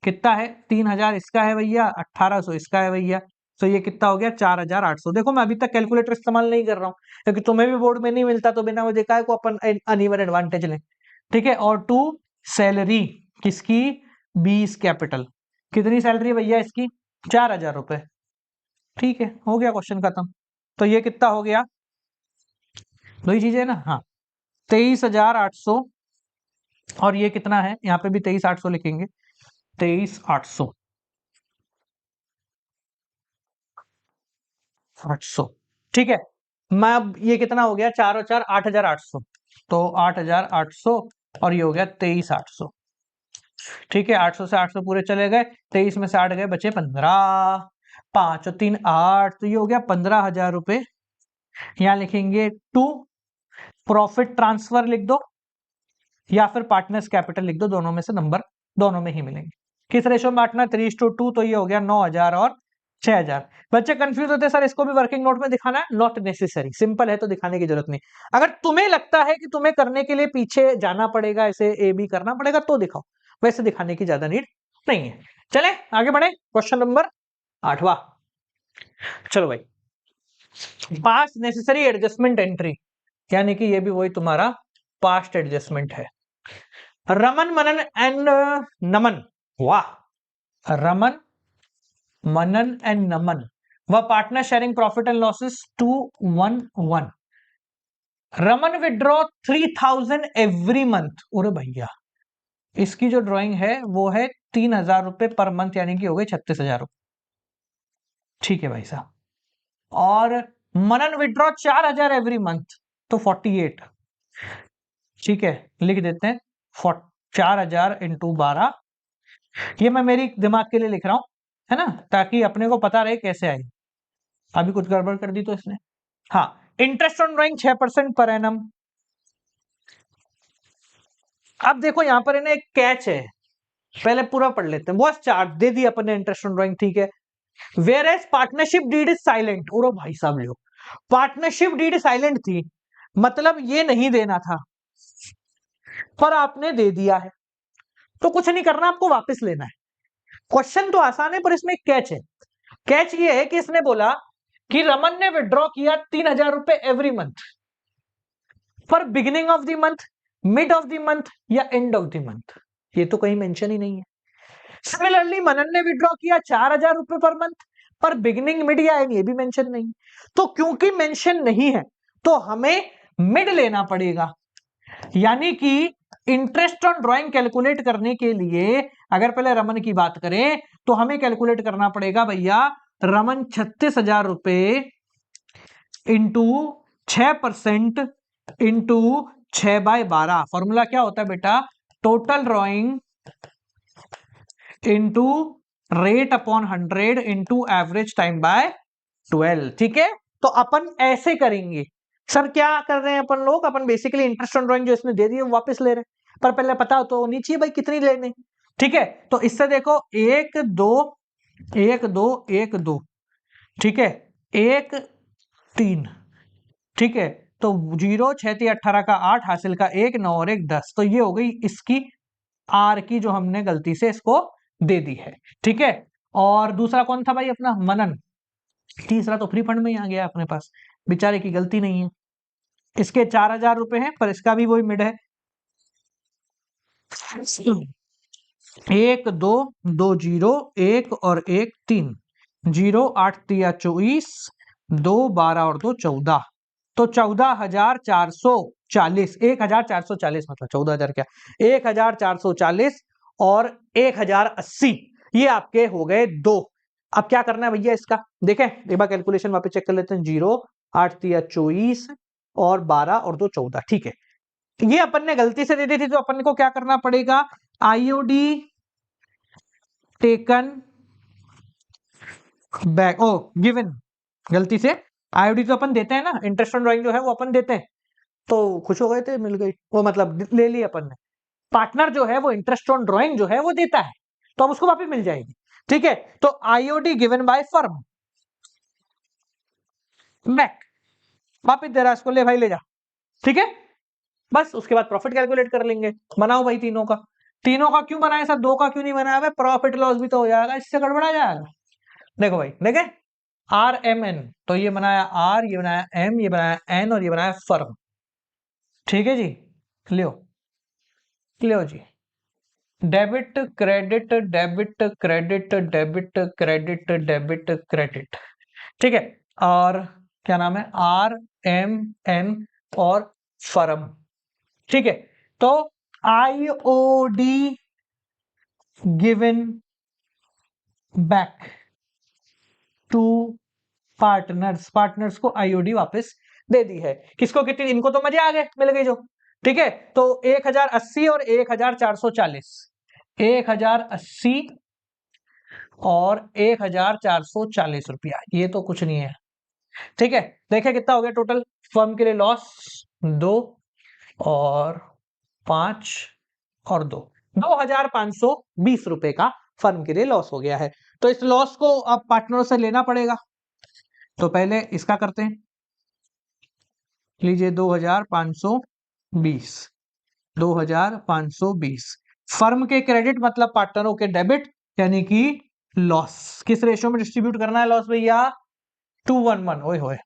A: कितना है? 3,000 इसका है भैया, 1,800 इसका है भैया। तो ये कितना हो गया? 4,800। देखो मैं अभी तक कैलकुलेटर इस्तेमाल नहीं कर रहा हूँ क्योंकि तुम्हें भी बोर्ड में नहीं मिलता, तो बिना वजह का को अपन अनइवन एडवांटेज लें। ठीक है, और 2 सैलरी किसकी? बीस कैपिटल। कितनी सैलरी है भैया इसकी? 4,000 रुपए। ठीक है, हो गया क्वेश्चन खत्म। तो ये कितना हो गया? दो ही चीजें ना, हाँ 23,800, और ये कितना है? यहाँ पे भी 23,800 लिखेंगे, 23,800, 800। ठीक है, मैं अब ये कितना हो गया? 4 और 4 8,800, तो 8,800 और ये हो गया 23,800। ठीक है, 800 से 800 पूरे चले गए, 23 में से 8 गए, बचे 15, 5 और 3 8, तो ये हो गया 15,000 रुपए। यहाँ लिखेंगे 2 प्रॉफिट ट्रांसफर लिख दो, या फिर पार्टनर्स कैपिटल लिख दो, दोनों में से नंबर दोनों में ही मिलेंगे। किस रेशो में बांटना? 3:2। तो ये हो गया 9,000 और 6,000। बच्चे कंफ्यूज होते हैं सर इसको भी वर्किंग नोट में दिखाना है? नॉट नेसेसरी, सिंपल है तो दिखाने की जरूरत नहीं। अगर तुम्हें लगता है कि तुम्हें करने के लिए पीछे जाना पड़ेगा, ऐसे ए बी करना पड़ेगा, तो दिखाओ, वैसे दिखाने की ज्यादा नीड नहीं है। चले आगे बढ़े, क्वेश्चन नंबर 8वां। चलो भाई, पास्ट नेसेसरी एडजस्टमेंट एंट्री, यानी कि ये भी वही तुम्हारा पास्ट एडजस्टमेंट है। रमन, मनन एंड नमन, वाह, रमन, मनन एंड नमन व partner sharing profit and losses 211। Raman withdraw 3,000 every month. अरे भैया, इसकी जो ड्राइंग है वो है 3,000 रुपए पर मंथ, यानी कि हो गए 36,000 रुपए। ठीक है भाई साहब, और मनन विड्रॉ 4,000 एवरी मंथ, तो 48। ठीक है, लिख देते हैं 4,000 इंटू 12। ये मैं मेरी दिमाग के लिए लिख रहा हूं, है ना, ताकि अपने को पता रहे कैसे आई। अभी कुछ गड़बड़ कर दी तो इसने। हाँ, interest on drawing 6% per annum. अब देखो यहां पर इन्हें एक कैच है, पहले पूरा पढ़ लेते हैं। बॉस चार्ट दे दी अपन ने इंटरेस्ट ऑन ड्राइंग, ठीक है। Whereas partnership deed is silent. ओ भाई साहब लो, पार्टनरशिप डीड साइलेंट थी, मतलब ये नहीं देना था, पर आपने दे दिया है, तो कुछ नहीं करना, आपको वापस लेना है। क्वेश्चन तो आसान है, पर इसमें एक कैच है। कैच ये है कि इसने बोला कि रमन ने विड्रॉ किया 3,000 रुपए एवरी मंथ, पर beginning of the month, mid of the month या एंड ऑफ द मंथ, ये तो कहीं मेंशन ही नहीं है। सिमिलरली मनन ने विड्रॉ किया 4,000 रुपए पर मंथ, पर बिगिनिंग, मिड या एंड ये भी मेंशन नहीं। तो क्योंकि मेंशन नहीं है तो हमें मिड लेना पड़ेगा, यानी कि इंटरेस्ट ऑन ड्राइंग कैलकुलेट करने के लिए अगर पहले रमन की बात करें तो हमें कैलकुलेट करना पड़ेगा भैया, रमन 36,000 रुपए इंटू 6% इंटू 6/12। फॉर्मूला क्या होता है बेटा? Total drawing into rate upon 100 into average time by 12। ठीक है, तो अपन ऐसे करेंगे। सर क्या कर रहे हैं अपन लोग? अपन बेसिकली इंटरेस्ट ऑन ड्राइंग जो इसने दे दी है वो वापस ले रहे हैं, पर पहले पता तो होनी चाहिए भाई कितनी लेने। ठीक है, तो इससे देखो 1 2 1 2 1 2, ठीक है, 1 3, ठीक है, तो 0 6 3 18 का 8 हासिल का 1 9 और 1 10, तो ये हो गई इसकी आर की जो हमने गलती से इसको दे दी है। ठीक है, और दूसरा कौन था भाई अपना मनन, तीसरा तो फ्री फंड में ही आ गया अपने पास, बेचारे की गलती नहीं है। इसके 4000 रुपए हैं पर इसका भी वही मिड है, 1 2 2 0 1 और 1 3 0 8 3 24 2 12 और 2 14, तो 14,440, 1440 मतलब 14,000 क्या 1440 और 1080, ये आपके हो गए दो। अब क्या करना है भैया इसका, देखें एक बार कैलकुलेशन वापस चेक कर लेते हैं, 0 8 3 24 और 12 और 2 14, ठीक है। ये अपन ने गलती से दे दी थी तो अपन को क्या करना पड़ेगा, आईओडी टेकन बैक, ओ गिवन, गलती से आईओडी तो अपन देते हैं ना, इंटरेस्ट ऑन ड्राइंग जो है वो अपन देते हैं, तो खुश हो गए थे, मिल गई वो, मतलब ले ली अपन ने। पार्टनर जो है वो इंटरेस्ट ऑन ड्राइंग जो है वो देता है, तो अब उसको वापस मिल जाएगी। ठीक है, तो IOD given by firm back, वापस दे रहा है इसको, ले भाई ले जा। ठीक है, बस उसके बाद प्रॉफिट कैलकुलेट कर लेंगे। बनाओ भाई तीनों का, तीनों का क्यों बनाया सर, दो का क्यों नहीं बनाया भाई, प्रॉफिट लॉस भी तो हो जाएगा, इससे गड़बड़ा जाएगा। देखो भाई देखे, आर एम एन, तो ये बनाया आर, ये बनाया एम, ये बनाया एन और ये बनाया फर्म। ठीक है जी, लियो लियो जी, debit credit debit credit debit credit debit credit, ठीक है। और क्या नाम है, आर एम एन और फर्म। ठीक है, तो IOD given back to partners, partners को आईओडी वापस दे दी है। किसको कितनी, इनको तो मजे आ गए, मिल गई जो। ठीक है, तो 1080 और 1440, 1080 और 1440 रुपया, ये तो कुछ नहीं है। ठीक है, देखिए कितना हो गया टोटल फर्म के लिए लॉस, 2 और 5 और 2, 2520 रुपए का फर्म के लिए लॉस हो गया है। तो इस लॉस को अब पार्टनरों से लेना पड़ेगा, तो पहले इसका करते हैं, लीजिए 2520, 2520 फर्म के क्रेडिट मतलब पार्टनरों के डेबिट, यानी कि लॉस। किस रेशियो में डिस्ट्रीब्यूट करना है लॉस भैया, 2:1, ओए होए,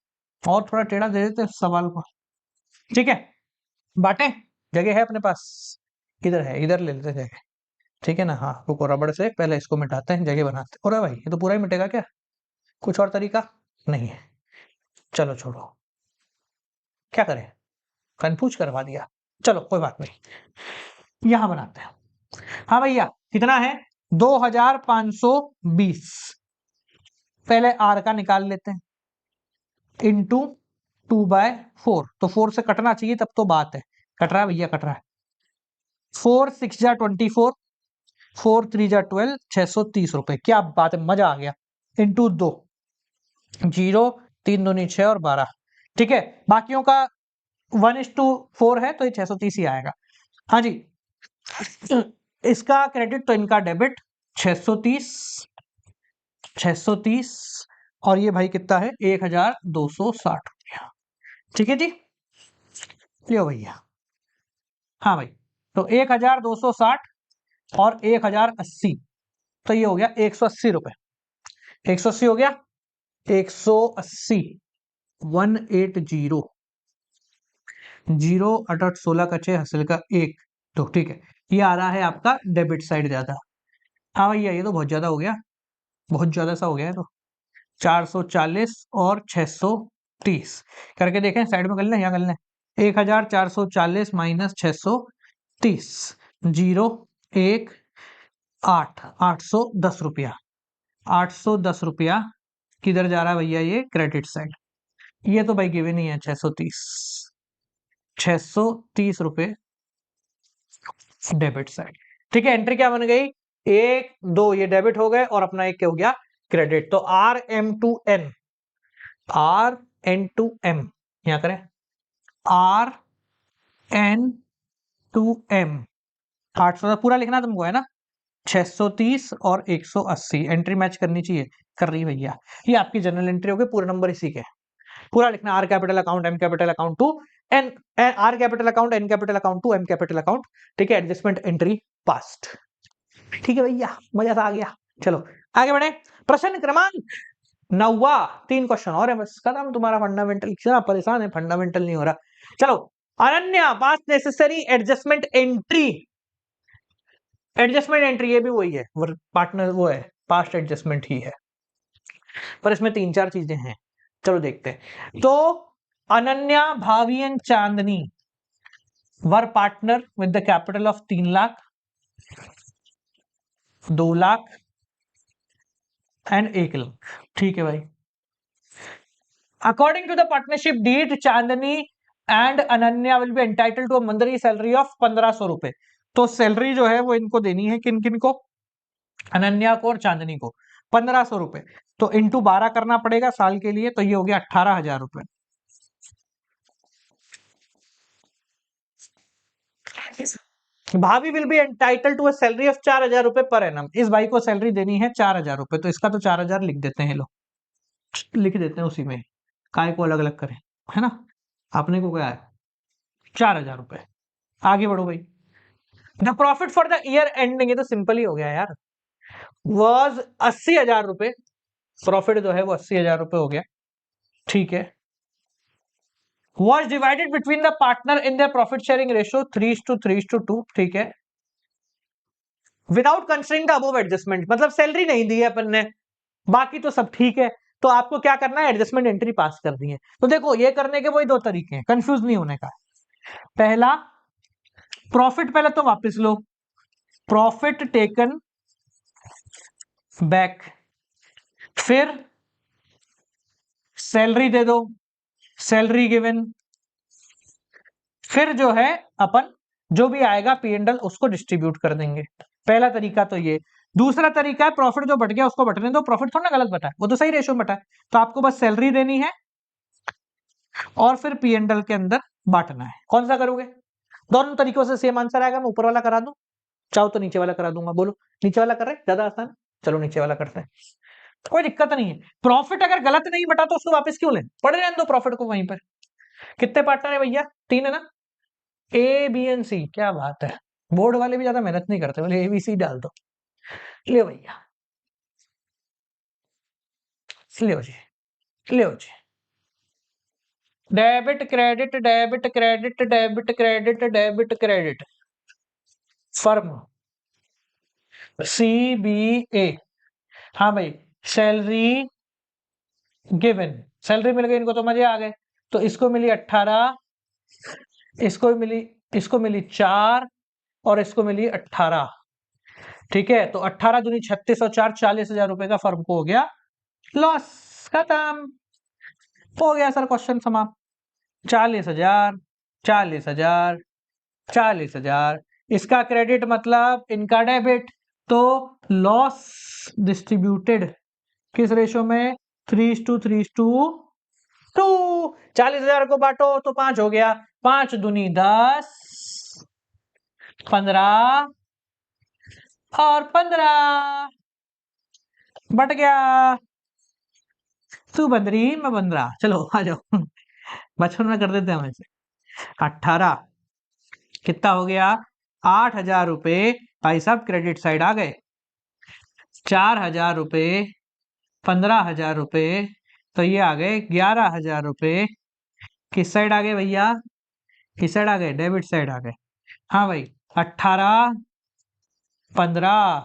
A: और थोड़ा टेढ़ा दे देते सवाल को। ठीक है, बांटे, जगह है अपने पास, इधर है, इधर ले लेते जगह। ठीक है ना, हाँ रुको, रबड़ से पहले इसको मिटाते हैं, जगह बनाते हैं। अरे भाई ये तो पूरा ही मिटेगा क्या, कुछ और तरीका नहीं है, चलो छोड़ो, क्या करें, कंफ्यूज करवा दिया, चलो कोई बात नहीं, यहां बनाते हैं। हाँ भैया कितना है, 2520, पहले आर का निकाल लेते हैं, इंटू 2/4, तो 4 से कटना चाहिए तब तो बात है, कट रहा है भैया, कट रहा है। 4 6 जा 24, 4 3 जा 12, 630 रुपए, क्या बात है, मजा आ गया। इंटू 2, 0 3 दूनी 6 और 12, ठीक है, बाकियों का 1:4 है तो ये 630 ही आएगा। हाँ जी, इसका क्रेडिट तो इनका डेबिट, 630 630, और ये भाई कितना है, 1260 रुपया। ठीक है जी, लियो भैया, हाँ भाई, तो 1260 और 1080, तो ये हो गया 180 रुपए, 180 हो गया, 180, 180, 0 8 8 16 का 6 हासिल का 1, तो ठीक है, ये आ रहा है आपका डेबिट साइड ज्यादा। हाँ भैया ये तो बहुत ज्यादा हो गया, बहुत ज्यादा सा हो गया है, तो 440 और 630 करके देखें, साइड में कर लें, यहाँ कर लें, 1440 माइनस 630, 0 1 8, 810 रुपया, 810 रुपया किधर जा रहा है भैया, ये क्रेडिट साइड, ये तो भाई गिवन ही है, 630 रुपए डेबिट साइड। ठीक है, एंट्री क्या बन गई, 1 2 ये डेबिट हो गए और अपना एक क्या हो गया, क्रेडिट। तो RM to N, RN to M, यहां करें RN to M, 800 पूरा लिखना तुमको है ना, 630 और 180, एंट्री मैच करनी चाहिए, कर रही भैया, ये आपकी जनरल एंट्री हो गई, पूरे नंबर इसी के। पूरा लिखना, R capital account, M capital account to N, R capital account, N capital account to M capital account, ठीक है, एडजस्टमेंट एंट्री पास्ट। ठीक है भैया, मजा आ गया। चलो आगे बढ़े, प्रश्न क्रमांक 9, 3 क्वेश्चन और है बस, खत्म तुम्हारा फंडामेंटल। क्या परेशान है, फंडामेंटल नहीं हो रहा। चलो, Ananya past necessary adjustment entry, adjustment entry ये भी वही है, पार्टनर वो है, पास्ट एडजस्टमेंट ही है, पर इसमें 3-4 चीजें हैं। चलो देखते हैं। तो Ananya, Bhavi and Chandni were partner with the capital of 3 lakh, 2 lakh and 1 lakh. ठीक है भाई। According to the partnership deed, Chandni and Ananya will be entitle to a monthly salary of 1500 रुपए। तो सैलरी जो है वो इनको देनी है, किन किन को, अनन्या को और चांदनी को 1500 रुपए। तो इंटू 12 करना पड़ेगा साल के लिए, तो ये हो गया 18,000 रुपए। Bhavi will be entitle to a salary of 4,000 रुपए पर एनम। इस भाई को सैलरी देनी है 4,000 रुपए, तो इसका तो 4,000 लिख देते हैं, लो लिख देते हैं उसी में, काय को अलग अलग करें, है ना। आपने को क्या है, 4,000 रुपए। आगे बढ़ो भाई। The profit for the year ending, ये तो सिंपल ही हो गया यार, वॉज 80,000 रुपए। प्रॉफिट जो है वो 80,000 रुपए हो गया। ठीक है। Was divided between the partner in the profit sharing ratio 3:3:2। ठीक है। Without considering the above adjustment, मतलब सैलरी नहीं दी है अपन ने, बाकी तो सब ठीक है, तो आपको क्या करना है, एडजस्टमेंट एंट्री पास करनी है। तो देखो ये करने के वही 2 तरीके हैं, कंफ्यूज नहीं होने का। पहला, प्रॉफिट पहले तो वापस लो, प्रॉफिट टेकन बैक, फिर सैलरी दे दो, सैलरी गिवन, फिर जो है अपन जो भी आएगा पी एंड एल उसको डिस्ट्रीब्यूट कर देंगे। पहला तरीका तो ये। दूसरा तरीका है, प्रॉफिट जो बट गया उसको बटने दो, प्रॉफिट थोड़ा ना गलत बटा है, वो तो सही रेशियो में बटा है, तो आपको बस सैलरी देनी है और फिर पी एंड एल के अंदर बांटना है। कौन सा करोगे, दोनों तरीकों से सेम आंसर आएगा। मैं ऊपर वाला करा दूं, चाहो तो नीचे वाला करा दूंगा, बोलो नीचे वाला कर रहे ज्यादा आसान है? चलो नीचे वाला करते हैं, कोई दिक्कत नहीं है। प्रॉफिट अगर गलत नहीं बटा तो उसको वापस क्यों लें, पड़े रहने दो प्रॉफिट को वहीं पर। कितने पार्टनर है भैया, 3 है ना, ए बी एंड सी। क्या बात है, बोर्ड वाले भी ज्यादा मेहनत नहीं करते, बोले एबीसी डाल दो। ले भैया, ले जी, ले जी। Debit credit, debit credit, debit credit, debit credit, firm C B A. हाँ भाई, सैलरी गिवन, सैलरी मिल गई इनको तो मजे आ गए। तो इसको मिली 18, इसको मिली 4 और इसको मिली 18। ठीक है, तो 18 दूनी 36 और 4 40,000 रुपए का फर्म को हो गया लॉस। खत्म हो गया सर, क्वेश्चन समाप्त। 40,000, 40,000, 40,000, इसका क्रेडिट मतलब इनका डेबिट। तो लॉस डिस्ट्रीब्यूटेड किस रेशो में, 3:3:2। 40,000 को बांटो तो 5 हो गया, 5 दूनी 10, 15 और 15 बट गया। तू बंदरी मैं बंदरा, चलो आ जाओ। बचपन में कर देते हम ऐसे। 18 कितना हो गया, 8,000 रुपए भाई साहब क्रेडिट साइड आ गए, 4,000 रुपए, 15,000 रुपए, तो ये आ गए 11,000 रुपए। किस साइड आ गए भैया, किस साइड आ गए, डेबिट साइड आ गए। हाँ भाई, 18, 15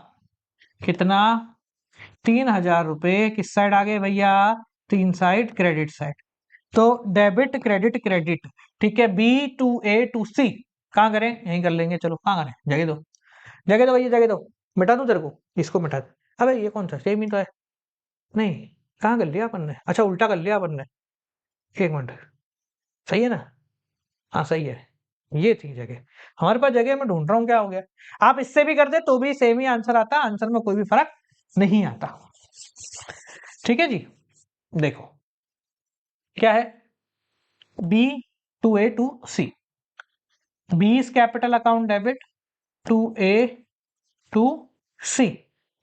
A: कितना, 3,000 रुपए किस साइड आ गए भैया, 3 साइड, क्रेडिट साइड। तो डेबिट क्रेडिट क्रेडिट। ठीक है, बी टू ए टू सी, कहाँ करें, यहीं कर लेंगे। चलो कहाँ करें, जगह दो, जगह दो भैया, जगह दो। मिटा दूं तेरे को, इसको मिटा दे। अबे ये कौन सा, सेम ही तो है। नहीं, कहाँ कर लिया अपन ने, अच्छा उल्टा कर लिया अपन ने। 1 मिनट, सही है ना, हाँ सही है, ये थी जगह। हमारे पास जगह, मैं ढूंढ रहा हूँ क्या हो गया। आप इससे भी कर दे तो भी सेम ही आंसर आता, आंसर में कोई भी फर्क नहीं आता। ठीक है जी, देखो क्या है, B to A to C, B is capital account debit to A to C.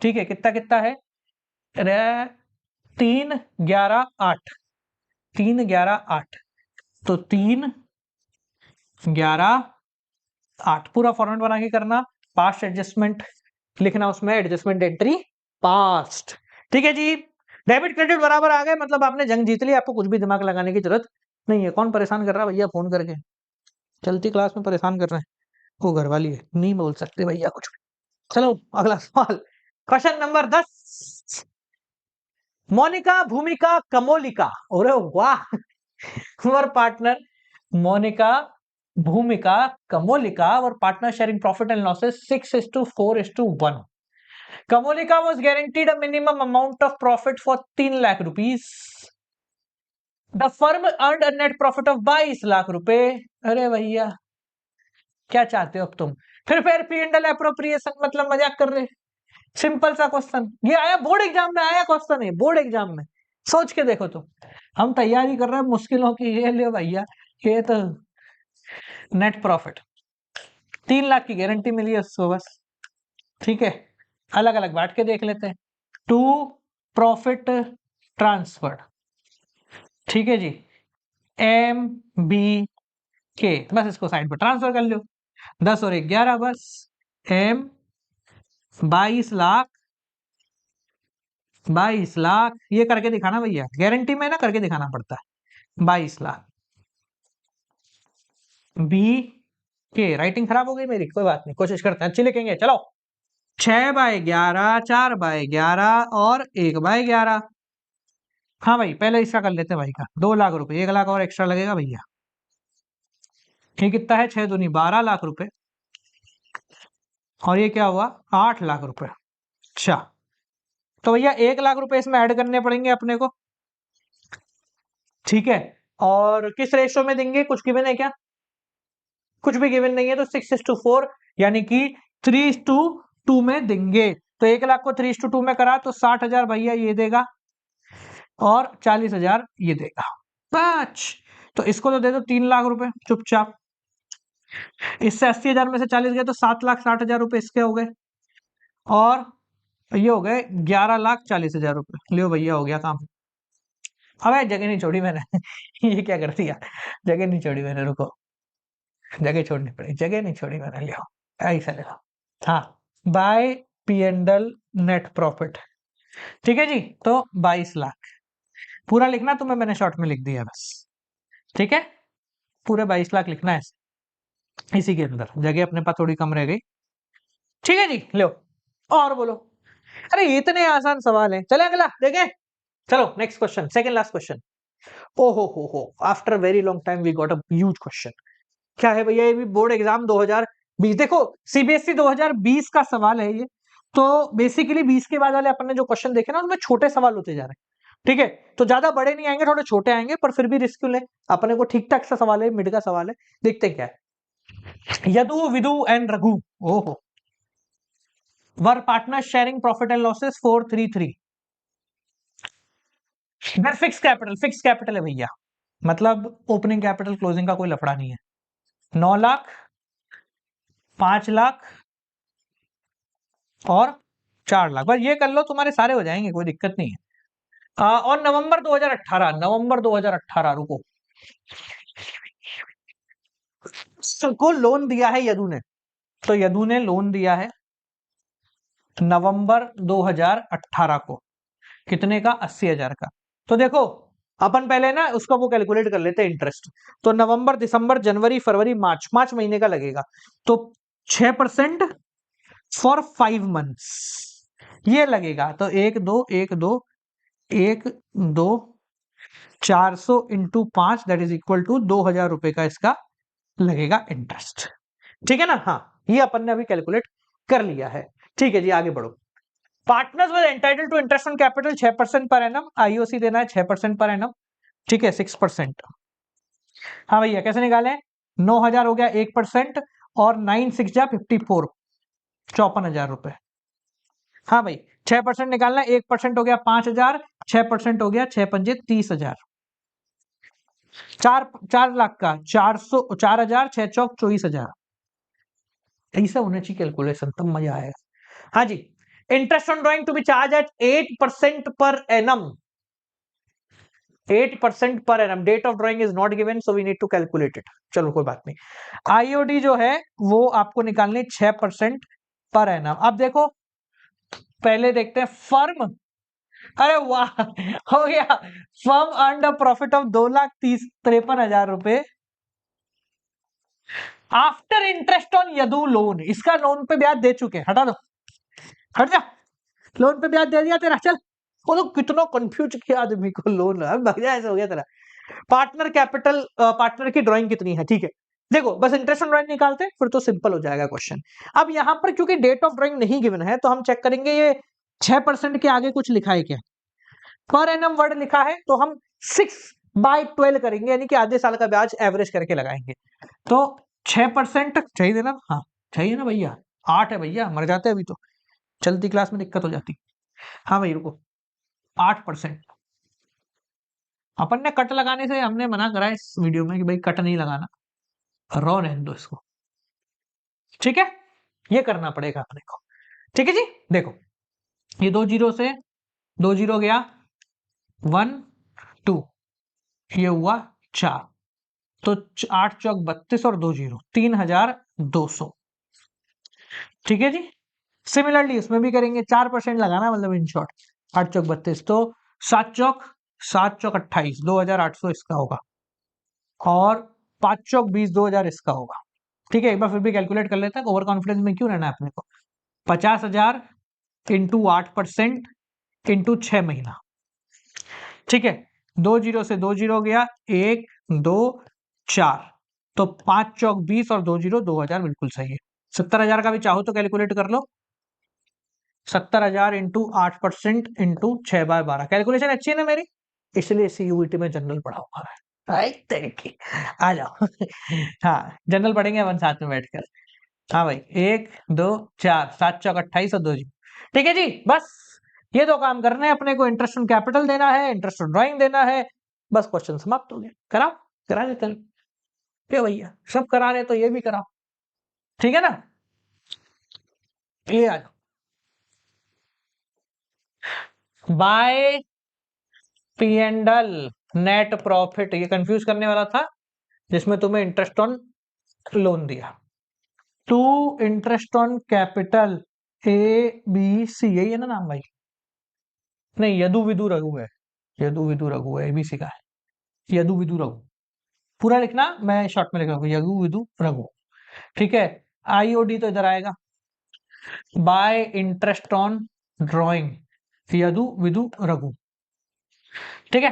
A: ठीक है, कितना कितना है, 3, 11, 8, 3 11 8, तो 3 11 8 पूरा फॉर्मेट बना के करना, पास्ट एडजस्टमेंट लिखना, उसमें एडजस्टमेंट एंट्री पास्ट। ठीक है जी, डेबिट क्रेडिट बराबर आ गए, मतलब आपने जंग जीत ली, आपको कुछ भी दिमाग लगाने की जरूरत नहीं है। कौन परेशान कर रहा है भैया फोन करके? चलती क्लास में परेशान कर रहे हैं, वो घर वाली है, नहीं बोल सकते भैया कुछ भी। चलो अगला सवाल, क्वेश्चन नंबर 10। मोनिका, भूमिका, कमोलिका, अरे वाह, वर पार्टनर मोनिका, भूमिका, कमोलिका वर partner sharing profit and losses 6:4:1. Kamolika was guaranteed a minimum amount of profit for 3 lakh rupees. The firm earned a net profit of 22 lakh रुपए। अरे भैया क्या चाहते हो अब तुम? फिर P&L एप्रोप्रिएशन, मतलब मजाक कर रहे? सिंपल सा क्वेश्चन, ये आया बोर्ड एग्जाम में, आया क्वेश्चन है बोर्ड एग्जाम में, सोच के देखो तुम। हम तैयारी कर रहे हैं मुश्किलों की, ये ले भैया, ये तो नेट प्रॉफिट 3 लाख की गारंटी मिली है उसको बस। ठीक है, अलग अलग बांट के देख लेते हैं। टू प्रॉफिट ट्रांसफर, ठीक है जी, एम बी के, बस इसको साइड पर ट्रांसफर कर लो, 10 और 11 बस, एम 22 लाख, 22 लाख, ये करके दिखाना भैया, गारंटी में ना करके दिखाना पड़ता है। 22 लाख, बी के, राइटिंग खराब हो गई मेरी, कोई बात नहीं, कोशिश करते हैं अच्छी लिखेंगे। चलो 6/11, 4/11 और 1/11। हाँ भाई, पहले इसका कर लेते हैं भाई का, 2 लाख रुपए, 1 लाख और एक्स्ट्रा लगेगा भैया। ये कितना है, 6 दूनी 12 लाख रुपए, और ये क्या हुआ, 8 लाख रुपए। अच्छा, तो भैया 1 लाख रुपए इसमें ऐड करने पड़ेंगे अपने को। ठीक है, और किस रेशो में देंगे, कुछ गिवन है क्या? कुछ भी गिवन नहीं है, तो 6:4 यानी कि 3:2 में देंगे। तो 1 लाख को 3:2 में करा तो 60,000 भैया ये देगा, और 40,000 ये देगा। 5, तो इसको तो दे दो 3 लाख रुपए चुपचाप। इससे 80,000 में से 40 गए तो 7,60,000 रुपए इसके हो गए, और ये हो गए 11,40,000 रुपए। लियो भैया, हो गया काम। अब जगह नहीं छोड़ी मैंने ये क्या कर दिया, जगह नहीं छोड़ी मैंने, रुको, जगह छोड़नी पड़ी, जगह नहीं छोड़ी मैंने, लियो ऐसा लिखा। हाँ, बाय P&L नेट प्रॉफिट, ठीक है जी, तो 22 लाख पूरा लिखना, तुम्हें मैंने शॉर्ट में लिख दिया बस। ठीक है, पूरे 22 लाख लिखना है इसी के अंदर, जगह अपने पास थोड़ी कम रह गई। ठीक है जी, लो और बोलो। अरे इतने आसान सवाल है, चले अगला देखें। चलो next question, second last question. ओहो हो, after very long time we got a huge question. क्या है भैया, ये भी बोर्ड एग्जाम 2020, देखो सीबीएसई 2020 का सवाल है ये। तो बेसिकली 20 के बाद वाले अपन ने जो क्वेश्चन देखे ना, उसमें छोटे सवाल होते जा रहे हैं। ठीक है, तो ज्यादा बड़े नहीं आएंगे, थोड़े छोटे आएंगे, पर फिर भी रिस्क ले, अपने को ठीक ठाक सा सवाल है, मिड का सवाल है, देखते क्या है। यदु, विदु एंड रघु, ओहो, were partner sharing profit and losses 433। Fix capital है भैया, मतलब ओपनिंग कैपिटल क्लोजिंग का कोई लफड़ा नहीं है। 9 लाख, 5 लाख और 4 लाख, बस ये कर लो, तुम्हारे सारे हो जाएंगे, कोई दिक्कत नहीं है। और नवंबर 2018, रुको, को लोन दिया है यदु ने, तो यदु ने लोन दिया है नवंबर 2018 को, कितने का, 80,000 का। तो देखो अपन पहले ना उसका वो कैलकुलेट कर लेते हैं इंटरेस्ट। तो नवंबर, दिसंबर, जनवरी, फरवरी, मार्च, 5 महीने का लगेगा, तो 6% फॉर 5 मंथ्स ये लगेगा। तो 1, 2, 400 into 5 that is equal to 2,000 रुपए का इसका लगेगा इंटरेस्ट। ठीक है ना, हाँ, ये अपन ने अभी कैलकुलेट कर लिया है। ठीक है जी, आगे बढ़ो। Partners will entitle to interest on capital 6% per annum, IOC देना है 6% पर एनम। ठीक है, 6%। हाँ भैया, कैसे निकालें, 9,000 हो गया 1%, और 9 6 जा 54, 54,000 रुपए। हाँ भाई, 6% निकालना, 1% हो गया 5,000, 6% हो गया 6×5 30,000, 4 लाख का 400, 4,000, 6 चौक 24,000। ऐसा होना चाहिए कैलकुलेशन, तब मजा आएगा। हाँ जी, interest on drawing to be charge at 8% per annum. 8% per annum. Date of drawing is not given, so we need to calculate it. चलो कोई बात नहीं। आईओडी जो है वो आपको निकालने 6% पर एनम। अब देखो पहले देखते हैं फर्म। अरे वाह, हो गया। Firm earn a profit of 2,53,53,000 रुपए after interest on Yadu loan. इसका लोन पे ब्याज दे चुके हैं, हटा दो, हट जा। लोन पे ब्याज दे दिया तेरा, चल। वो लोग कितना कंफ्यूज किया आदमी को, लोन ऐसे हो गया तेरा। पार्टनर कैपिटल, पार्टनर की ड्राइंग कितनी है, ठीक है। देखो बस इंटरेस्ट ऑन ड्राइंग निकालते हैं, फिर तो सिंपल हो जाएगा क्वेश्चन। अब यहां पर क्योंकि डेट ऑफ ड्राइंग नहीं गिवन है, तो हम चेक करेंगे ये 6% के आगे कुछ लिखा है क्या। पर एनम वर्ड लिखा है, तो हम 6/12 करेंगे, यानी कि आधे साल का ब्याज एवरेज करके लगाएंगे। तो 6% चाहिए देना, हाँ चाहिए ना भैया। 8 है भैया, मर जाते अभी तो, चलती क्लास में दिक्कत हो जाती। हाँ भाई रुको, 8%। अपन ने कट लगाने से हमने मना करा है इस वीडियो में कि भाई कट नहीं लगाना, रॉ रहने दो इसको, ठीक है। ये करना पड़ेगा अपने को, ठीक है जी। देखो ये 2 जीरो से 2 जीरो गया, 1 2, ये हुआ 4, तो 8 चौक 32 और 2 जीरो 3,200, ठीक है जी। सिमिलरली इसमें भी करेंगे, 4% लगाना, मतलब इन शॉर्ट 8 चौक 32, तो 7 चौक 28, 2,800 इसका होगा, और 5 चौक 20, 2,000 इसका होगा, ठीक है। एक बार फिर भी कैलकुलेट कर लेते हैं, ओवर कॉन्फिडेंस में क्यों रहना है अपने को। 50,000 इंटू 8% इंटू 6 महीना, ठीक है। 2 जीरो से 2 जीरो गया, 1 2 4, तो 5 चौक 20 और 2 जीरो 2,000, बिल्कुल सही है। 70,000 का भी चाहो तो कैलकुलेट कर लो, 70,000 इंटू 8% इंटू 6/12। कैलकुलेशन अच्छी है ना मेरी, इसलिए सीयूईटी में जनरल पढ़ा हुआ है। आ जाओ हाँ जनरल पढ़ेंगे अपन साथ में बैठकर। हाँ भाई 1 2 4, 7 चौक 28 और 2 जीरो, ठीक है जी। बस ये दो काम करने हैं अपने को, इंटरेस्ट ऑन कैपिटल देना है, इंटरेस्ट ऑन ड्राइंग देना है, बस क्वेश्चन समाप्त हो गया। कराओ, करा देते हैं क्या भैया, सब करा रहे तो ये भी कराओ, ठीक है ना। ये आ जाओ, by P and L net profit, ये कंफ्यूज करने वाला था जिसमें तुम्हें इंटरेस्ट ऑन लोन दिया। To interest on capital A B C, यही है ना नाम भाई। नहीं यदु विदु रघु है, यदु विदु रघु है, एबीसी का है यदु विदु रघु। पूरा लिखना, मैं शॉर्ट में लिख रहा हूँ यदु विदु रघु, ठीक है। आईओडी तो इधर आएगा, by interest on drawing Yadu Vidu Raghu, ठीक है।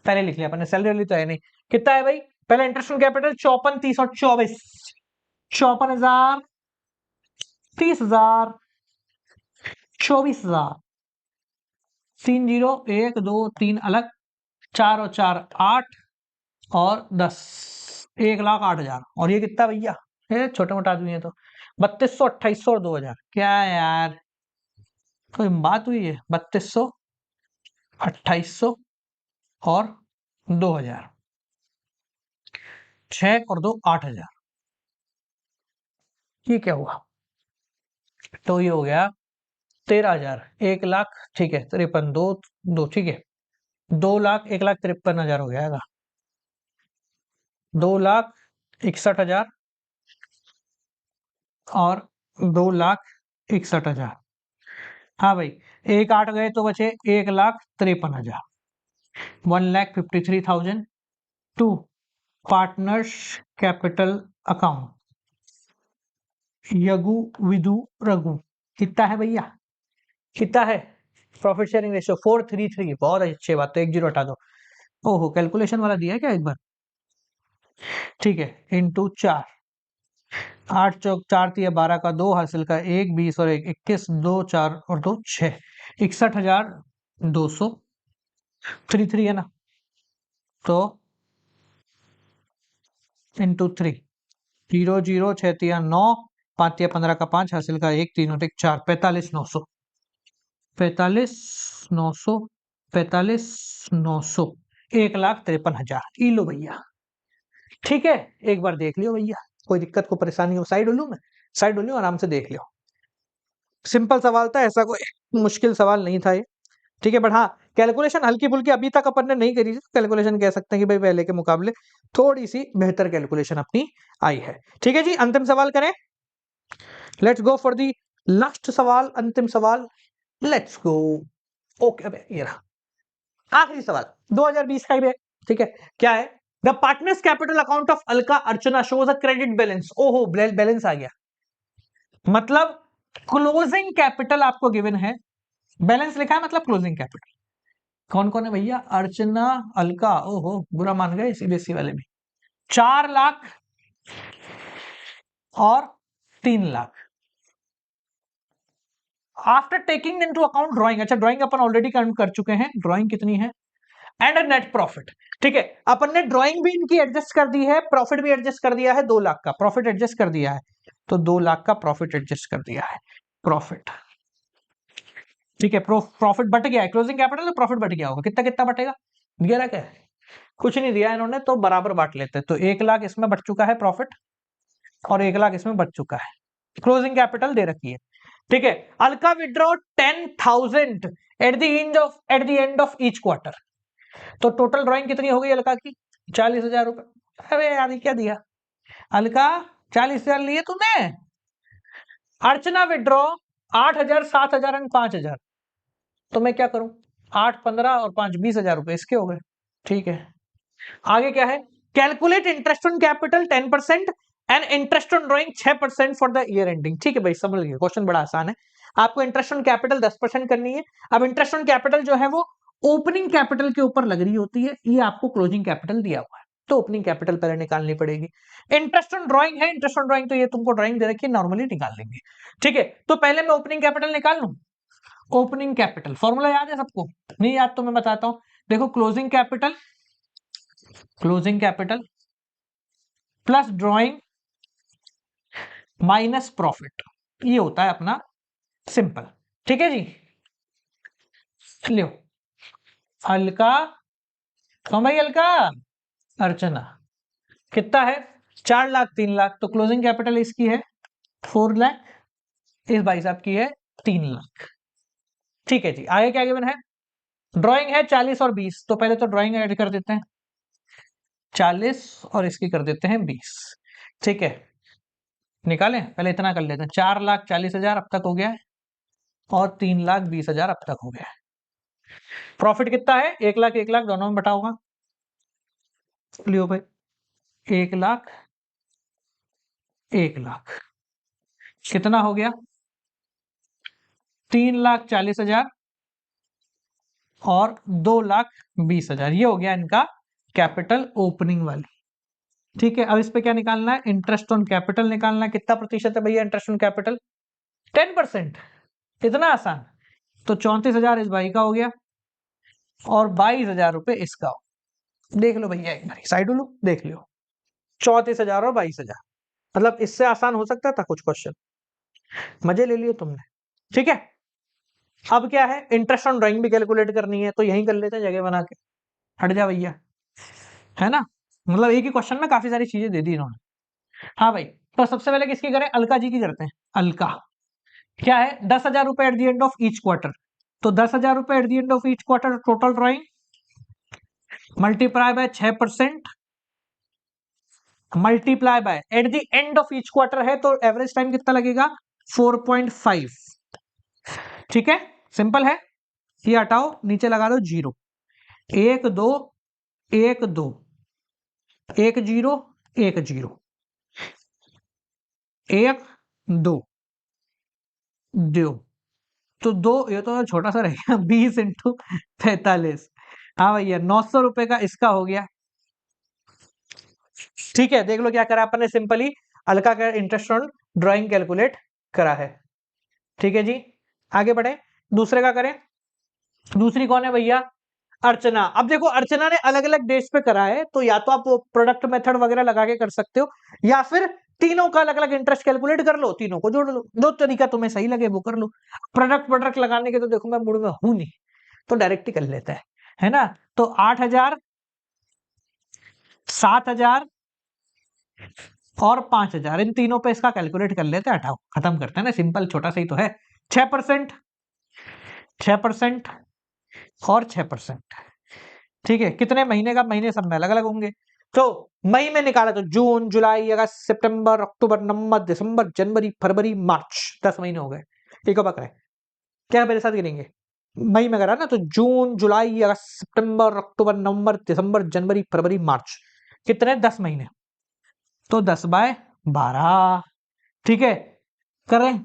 A: पहले लिख लिया अपन ने, सैलरी वाली तो है नहीं। कितना है भाई, पहले इंटरेस्ट ऑन कैपिटल 54 30 और 24, 54,000 30,000 24,000, 3 जीरो 1 2 3 अलग, 4 और 4 8 और 10, 1,08,000। और ये कितना भैया, ये छोटे मोटे आदमी है तो 3200 2800 और 2,000। क्या यार कोई बात हुई है, 3200 2800 और 2,000, 6 और 2 8,000, ये क्या हुआ, तो ये हो गया 13,000, 1,00,000, ठीक है 53 2 2, ठीक है 2,00,000 1,53,000 हो गया, 2,61,000 और 2,61,000। हाँ भाई 1,08 गए तो बचे 1,53,000, 1,53,000 to partners capital account Yadu Vidu Raghu. कितना है भैया, कितना है, प्रॉफिट शेयरिंग रेशियो 4:3:3, बहुत अच्छी बात, तो 1 जीरो हटा दो। ओहो कैलकुलेशन वाला दिया है क्या एक बार, ठीक है। इंटू 4, 8 चौक 4 तिया 12 का 2 हासिल का 1 20 और 1 21, 2 4 और 2 6, 61,200, 3 है ना, तो इंटू 3, 0 0 6 तिया 9, 5 तिया 15 का 5 हासिल का 1 3 और 1 4, 45,900, 45,900, 45,900, 1,53,000। ई लो भैया, ठीक है। एक बार देख लियो भैया, कोई दिक्कत को परेशानी हो साइड हो लू मैं, साइड हो लियो, आराम से देख लियो। सिंपल सवाल था, ऐसा कोई मुश्किल सवाल नहीं था ये, ठीक है। बट हाँ कैलकुलेशन हल्की फुल्की अभी तक अपन ने नहीं करी, कैलकुलेशन कह सकते हैं कि भाई पहले के मुकाबले थोड़ी सी बेहतर कैलकुलेशन अपनी आई है। ठीक है जी, अंतिम सवाल करें, let's go for the last सवाल, अंतिम सवाल, लेट्स गो। ओके, ये रहा आखिरी सवाल 2020 का ही है। ठीक है, क्या है? The partners capital account of Alka Archana shows a credit balance. ओहो, बैलेंस आ गया, मतलब क्लोजिंग कैपिटल आपको गिवन है, बैलेंस लिखा है मतलब क्लोजिंग कैपिटल। कौन कौन है भैया? अर्चना, अलका, ओहो बुरा मान गए सीबीएसई वाले भी। 4 लाख और 3 lakh after taking into account drawing. अच्छा, ड्राइंग अपन ऑलरेडी काउंट कर चुके हैं, ड्राइंग कितनी है, एंड नेट प्रॉफिट। ठीक है, अपन ने ड्राइंग भी इनकी एडजस्ट कर दी है, प्रॉफिट भी एडजस्ट कर दिया है, 2 लाख का प्रॉफिट एडजस्ट कर दिया है, तो 2 लाख का प्रॉफिट एडजस्ट कर दिया है, प्रॉफिट। ठीक है, प्रॉफिट बट गया है, क्लोजिंग कैपिटल तो प्रॉफिट बट गया होगा, कितना कितना बटेगा, दिया क्या है? कुछ नहीं दिया इन्होंने, तो बराबर बांट लेते हैं, तो 1 लाख इसमें बच चुका है प्रॉफिट और 1 लाख इसमें बच चुका है, क्लोजिंग कैपिटल दे रखी है। ठीक है, Alka withdraw 10,000 at the end of each quarter, तो टोटल ड्राइंग कितनी हो गई अलका की? 40,000 रुपए। अरे यार ये क्या दिया अलका, 40,000 लिए तूने। अर्चना विड्रॉ 8,000, 7,000 एंड 5,000, तो मैं क्या करूं, 8, 15 और 5, 20,000 रुपए इसके हो गए। ठीक है, आगे क्या है? Calculate interest on capital 10% and interest on drawing 6% for the year ending. ठीक है भाई, समझ गए, क्वेश्चन बड़ा आसान है। आपको इंटरेस्ट ऑन कैपिटल 10% करनी है। अब इंटरेस्ट ऑन कैपिटल जो है वो ओपनिंग कैपिटल के ऊपर लग रही होती है, ये आपको क्लोजिंग कैपिटल दिया हुआ है, तो ओपनिंग कैपिटल पहले निकालनी पड़ेगी। इंटरेस्ट ऑन ड्राइंग है, इंटरेस्ट ऑन ड्राइंग तो ये तुमको ड्राइंग दे रखी है, नॉर्मली निकाल लेंगे। ठीक है, तो पहले मैं ओपनिंग कैपिटल निकाल लूं। ओपनिंग कैपिटल फॉर्मूला याद है सबको? नहीं याद तो मैं बताता हूं, देखो closing capital plus drawing minus profit, ये होता है अपना सिंपल। ठीक है जी, लियो अलका, कौन भाई अलका, अर्चना, कितना है? 4 लाख 3 लाख, तो क्लोजिंग कैपिटल इसकी है 4 लाख, इस भाई साहब की है 3 लाख। ठीक है जी, आगे क्या गिवन है? ड्राइंग है 40 और 20, तो पहले तो ड्राइंग ऐड कर देते हैं, 40 और इसकी कर देते हैं 20। ठीक है, निकालें, पहले इतना कर लेते हैं, 4,40,000 अब तक हो गया है और 3,20,000 अब तक हो गया है। प्रॉफिट कितना है? 1 लाख 1 लाख दोनों में बटा होगा, लियो भाई 1 लाख 1 लाख, कितना हो गया? 3,40,000 और 2,20,000, ये हो गया इनका कैपिटल ओपनिंग वाली। ठीक है, अब इस पे क्या निकालना है? इंटरेस्ट ऑन कैपिटल निकालना है। कितना प्रतिशत है भैया इंटरेस्ट ऑन कैपिटल? 10%, इतना आसान। तो 34,000 इस भाई का हो गया और 22,000 रुपए इसका हो। देख लो भैया एक बार साइड लो, देख लो 34,000 और 22,000, मतलब इससे आसान हो सकता था कुछ क्वेश्चन, मजे ले लिए तुमने। ठीक है, अब क्या है? इंटरेस्ट ऑन ड्राइंग भी कैलकुलेट करनी है, तो यही कर लेते हैं जगह बना के, हट जा भैया, है ना, मतलब एक ही क्वेश्चन में काफी सारी चीजें दे दी इन्होंने। हाँ भाई, तो सबसे पहले किसकी करें? अलका जी की करते हैं। अलका क्या है? 10,000 रुपए at the end of each quarter, तो 10,000 रुपए at the end of each quarter total drawing multiply by 6%, multiply by at the end of each quarter है, तो एवरेज टाइम कितना लगेगा? 4.5। ठीक है, सिंपल है, ये हटाओ, नीचे लगा दो 0, 1 2 1 2 1 0 1 0 1 2 2, तो 2, ये तो छोटा सा रहेगा 20 इंटू 45। हाँ भैया 900 रुपए का इसका हो गया। ठीक है, देख लो क्या करा अपन ने, सिंपली अलका का इंटरेस्ट ऑन ड्राइंग कैलकुलेट करा है। ठीक है जी, आगे बढ़े, दूसरे का करें। दूसरी कौन है भैया? अर्चना। अब देखो अर्चना ने अलग अलग डेट्स पे करा है, तो या तो आप प्रोडक्ट मेथड वगैरह लगा के कर सकते हो, या फिर तीनों का अलग अलग इंटरेस्ट कैलकुलेट कर लो, तीनों को जोड़ लो, दो तरीका तुम्हें सही लगे वो कर लो। प्रोडक्ट लगाने के तो देखो मैं मूड में हूं नहीं, तो डायरेक्ट ही कर लेते हैं, है ना। तो 8,000, 7,000 और 5,000, इन तीनों पे इसका कैलकुलेट कर लेते हैं, हटाओ खत्म करते हैं ना, सिंपल छोटा सा ही तो है। 6%, 6%, और 6%। ठीक है, कितने महीने का, महीने सब में अलग अलग होंगे। तो मई में निकाला तो जून, जुलाई, अगस्त, सितंबर, अक्टूबर, नवंबर, दिसंबर, जनवरी, फरवरी, मार्च, 10 महीने हो गए। ठीक है बकरा, क्या मेरे साथ गिनेंगे? मई में करा ना, तो जून, जुलाई, अगस्त, सितंबर, अक्टूबर, नवंबर, दिसंबर, जनवरी, फरवरी, मार्च, कितने? 10 महीने। तो 10/12। ठीक है, करें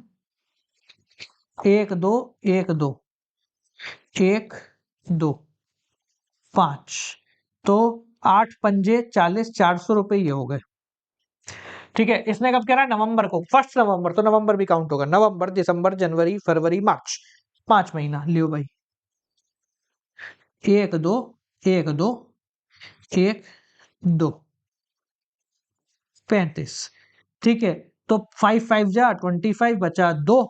A: 1 2 1 2 1 2 5, तो 8 पंजे 40, 400 रुपए ये हो गए। ठीक है, इसने कब कह रहा है? नवंबर को, 1 नवंबर, तो नवंबर भी काउंट होगा। नवंबर, दिसंबर, जनवरी, फरवरी, मार्च, 5 महीना लियो भाई। 1 2 1 2 1 2 35। ठीक है, तो 5 5 जा 25, बचा 2,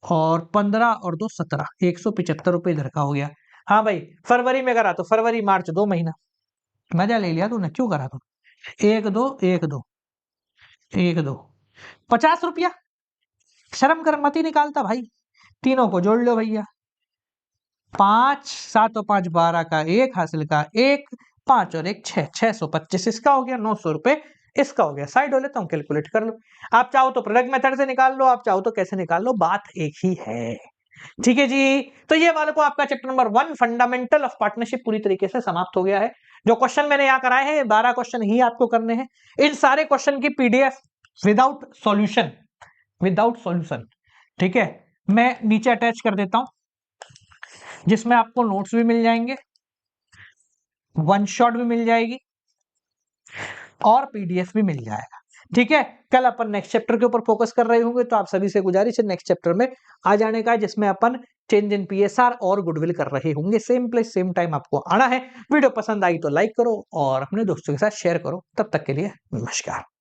A: और 15 और 2 17, 175 रुपए इधर का हो गया। हाँ भाई, फरवरी में करा तो फरवरी, मार्च 2 महीना। मजा ले लिया तूने, क्यों करा तू? 1 2 1 2 1 2 50 रुपया। शर्म कर, मत ही निकालता भाई। तीनों को जोड़ लो भैया। 5 7 और 5 12 का 1, हासिल का 1, 5 और 1 6, 625 इसका हो गया। 900 रुपए इसका हो गया। साइड हो लेता हूँ, कैलकुलेट कर लो। आप चाहो तो प्रोडक्ट मेथड से निकाल लो, आप चाहो तो कैसे निकाल लो, बात एक ही है। ठीक है जी, तो ये वाले को आपका chapter number 1 fundamental of partnership पूरी तरीके से समाप्त हो गया है। जो क्वेश्चन मैंने यहाँ कराए हैं, 12 क्वेश्चन ही आपको करने हैं। इन सारे क्वेश्चन की पीडीएफ विदाउट सॉल्यूशन, ठीक है, मैं नीचे अटैच कर देता हूं, जिसमें आपको नोट्स भी मिल जाएंगे, वन शॉट भी मिल जाएगी, और पीडीएफ भी मिल जाएगा। ठीक है, कल अपन नेक्स्ट चैप्टर के ऊपर फोकस कर रहे होंगे, तो आप सभी से गुजारिश है नेक्स्ट चैप्टर में आ जाने का, जिसमें अपन चेंज इन पीएसआर और गुडविल कर रहे होंगे। सेम प्लेस सेम टाइम आपको आना है। वीडियो पसंद आई तो लाइक करो और अपने दोस्तों के साथ शेयर करो। तब तक के लिए नमस्कार।